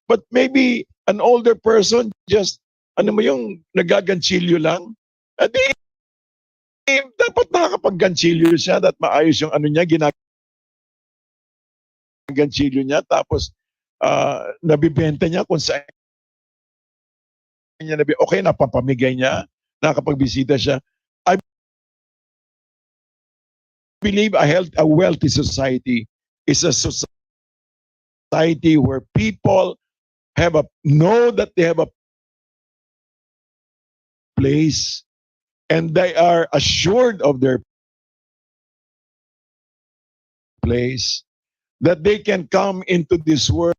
but maybe an older person just ano mo yung nagaganchilyo lang. At dapat nakakapagganchilyo siya at maayos yung ano niya ginaganchilyo niya tapos nabibenta niya kung saan niya okay napapamigay niya, nakapagbisita siya. I believe a wealthy society is a society where people know that they have a place and they are assured of their place, that they can come into this world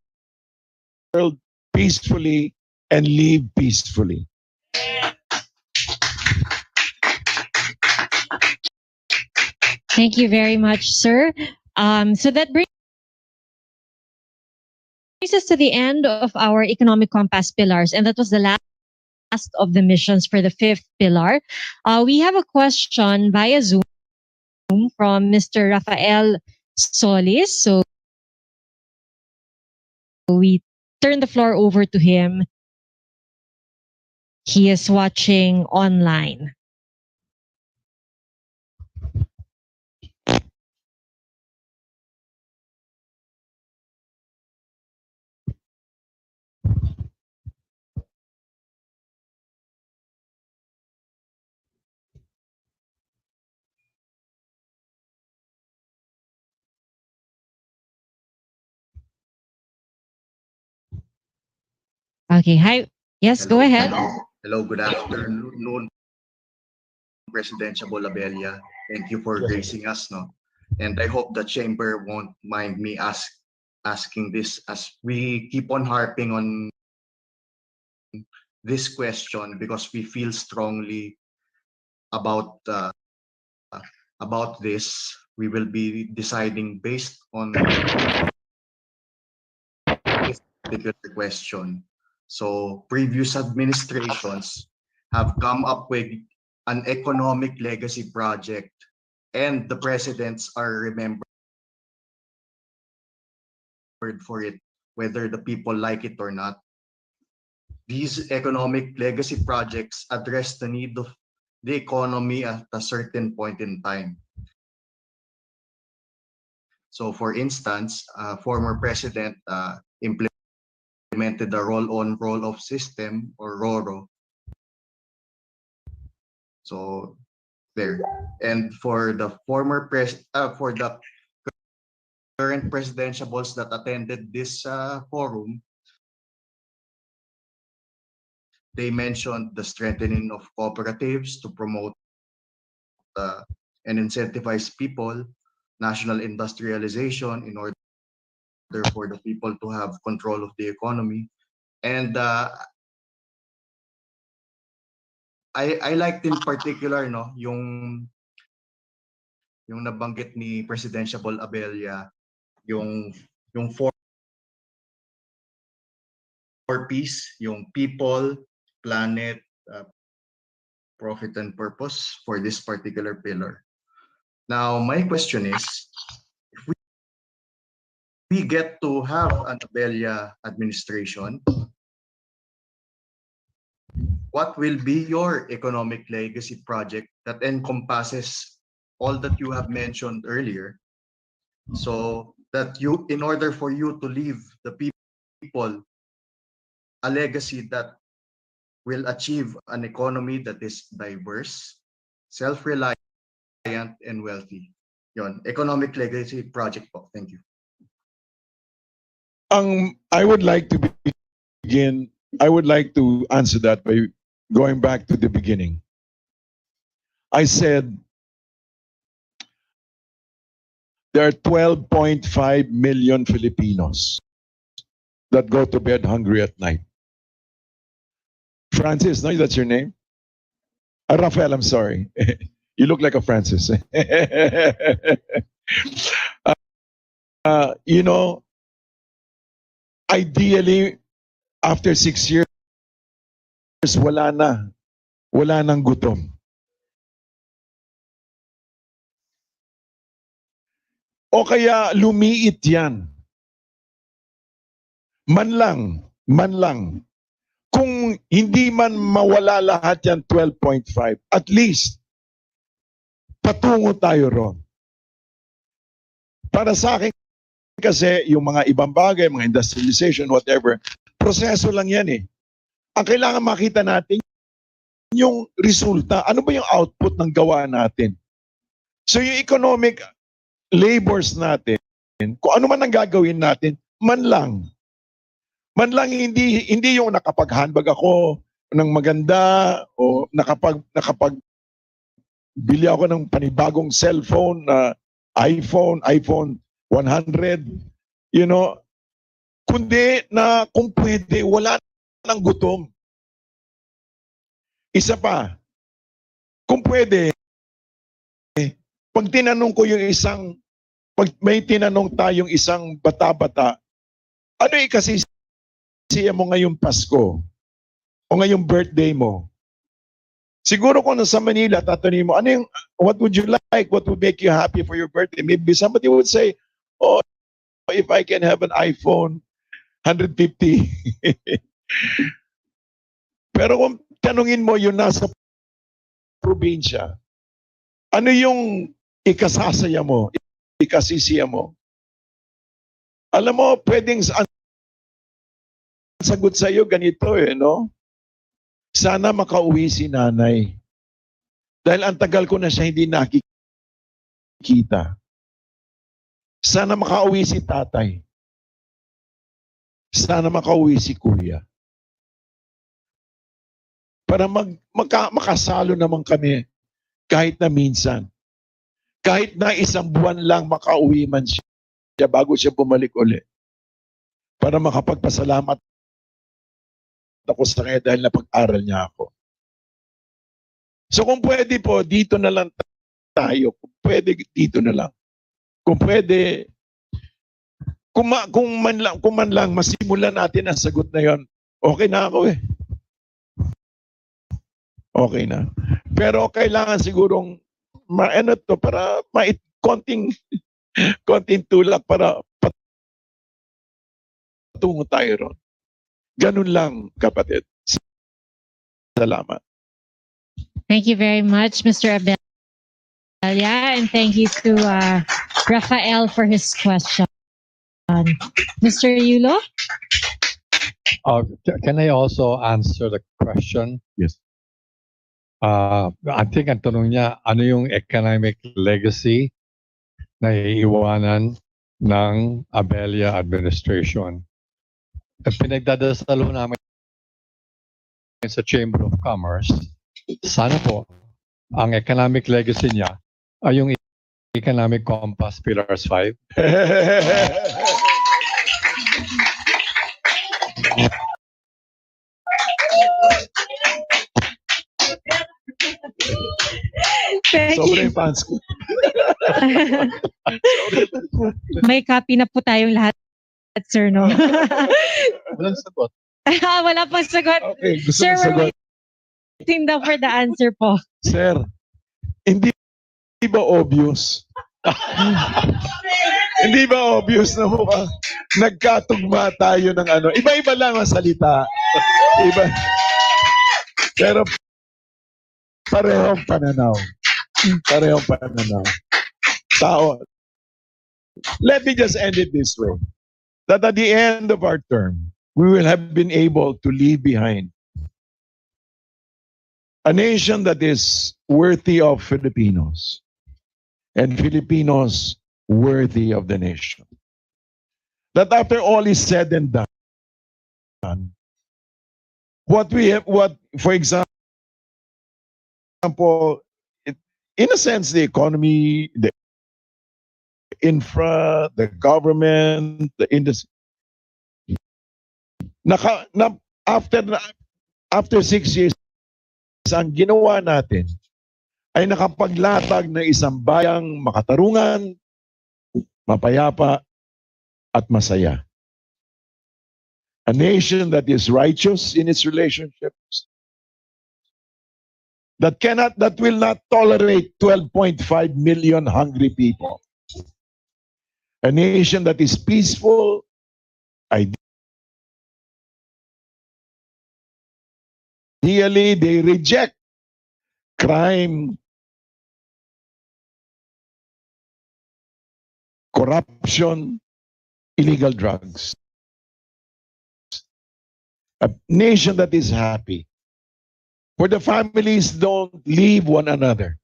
peacefully and live peacefully. Thank you very much, sir. So that brings us to the end of our economic compass pillars, and that was the last of the missions for the fifth pillar. We have a question via Zoom from Mr. Rafael Solis. So we turn the floor over to him. He is watching online. Okay, hi. Yes, go ahead. Hello, good afternoon, President Abella. Thank you for gracing us, no? And I hope the chamber won't mind me asking this as we keep on harping on this question because we feel strongly about this. We will be deciding based on this particular question. So previous administrations have come up with an economic legacy project, and the presidents are remembered for it, whether the people like it or not. These economic legacy projects address the need of the economy at a certain point in time. So for instance, former president implemented the roll-on, roll-off system, or RORO. So there. And for the for the current presidentiables that attended this forum, they mentioned the strengthening of cooperatives to promote and incentivize people, national industrialization in order for the people to have control of the economy. And I liked in particular yung nabanggit ni Presidential Abella, yung four P's, yung people, planet, profit and purpose for this particular pillar. Now, my question is, if we get to have an Abella administration, what will be your economic legacy project that encompasses all that you have mentioned earlier, so that you, in order for you to leave the people a legacy that will achieve an economy that is diverse, self-reliant, and wealthy. Yon, economic legacy project po. Thank you. I would like to begin. I would like to answer that by going back to the beginning. I said there are 12.5 million Filipinos that go to bed hungry at night. Francis, no, that's your name? Rafael, I'm sorry. You look like a Francis. You know, ideally, after 6 years, wala nang gutom. O kaya lumiit yan. Man lang. Kung hindi man mawala lahat yan, 12.5, at least, patungo tayo ron. Para sa akin kasi, yung mga ibang bagay, mga industrialization, whatever, proseso lang yan eh. Ang kailangan makita natin, yung resulta, ano ba yung output ng gawa natin? So yung economic labors natin, kung ano man ang gagawin natin, man lang hindi yung nakapag-handbag ako ng maganda o nakapag bili ako ng panibagong cellphone na iPhone 100, you know, kundi na kung pwede, wala nang gutom. Isa pa, kung pwede, pag tinanong ko yung pag may tinanong tayong isang bata-bata, ano ikasisiya mo ngayong Pasko o ngayong birthday mo? Siguro kung nasa Manila, tatanungin mo, what would you like? What would make you happy for your birthday? Maybe somebody would say, oh, if I can have an iPhone 150. Pero kung tanungin mo yung nasa probinsya, ano yung ikasasaya mo, ikasisiya mo? Alam mo, pwedeng sagot sa iyo ganito no? Sana makauwi si nanay. Dahil ang tagal ko na siya hindi nakikita. Sana makauwi si tatay. Sana makauwi si kuya. Para makasalo naman kami kahit na minsan. Kahit na 1 buwan lang makauwi man siya bago siya bumalik uli. Para makapagpasalamat ako sa kanya dahil napag-aral niya ako. So kung pwede po, dito na lang tayo. Kung pwede, dito na lang. Kung pwede, kung man lang masimulan natin ang sagot na yon, okay na ako eh. Okay na. Pero kailangan sigurong para konting tulak para patungo tayo ron. Ganun lang, kapatid. Salamat. Thank you very much, Mr. Abella, and thank you to Rafael for his question. Mr. Yulo? Can I also answer the question? Yes. I think ang tanong niya, ano yung economic legacy na iiwanan ng Abella administration? At pinagdadasalo namin sa Chamber of Commerce, sana po, ang economic legacy niya ay yung Economic Compass Pillars 5. Sobrang fans ko. May copy na po tayong lahat, sir, no? Walang sagot. Wala pang sagot. Okay, gusto Sir, mo sagot. we're waiting daw for the answer po. Sir, hindi ba obvious? Hindi ba obvious na mukhang nagkatugma tayo ng ano? Iba-iba lang ang salita. Iba. Pero parehong pananaw. Parehong pananaw. Tao. Let me just end it this way. That at the end of our term, we will have been able to leave behind a nation that is worthy of Filipinos and Filipinos worthy of the nation. That after all is said and done, what we have, for example, in a sense, the economy, the infra, the government, the industry, after 6 years, ang ginawa natin ay nakapaglatag ng isang bayang makatarungan, mapayapa, at masaya. A nation that is righteous in its relationships, that will not tolerate 12.5 million hungry people. A nation that is peaceful, ideally they reject crime, corruption, illegal drugs. A nation that is happy, where the families don't leave one another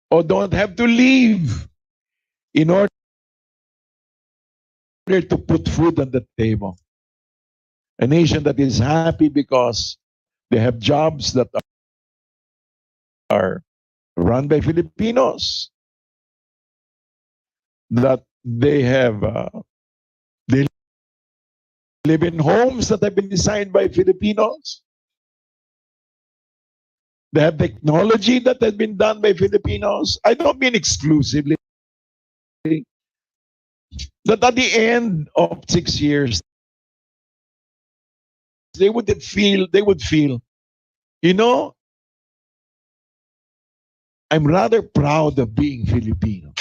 or don't have to leave in order to put food on the table. A nation that is happy because they have jobs that are run by Filipinos, that they live in homes that have been designed by Filipinos. They have technology that has been done by Filipinos. I don't mean exclusively. That at the end of 6 years, they would feel, you know, I'm rather proud of being Filipino.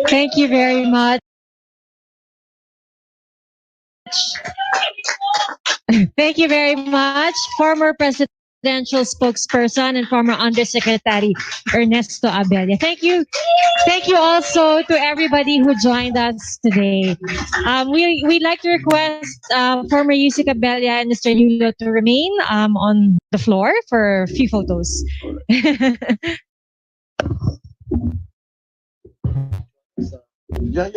Thank you very much. Thank you very much, former presidential spokesperson and former undersecretary Ernesto Abella. Thank you. Thank you also to everybody who joined us today. We'd like to request former Yusik Abella and Mr. Yulo to remain on the floor for a few photos. Yeah.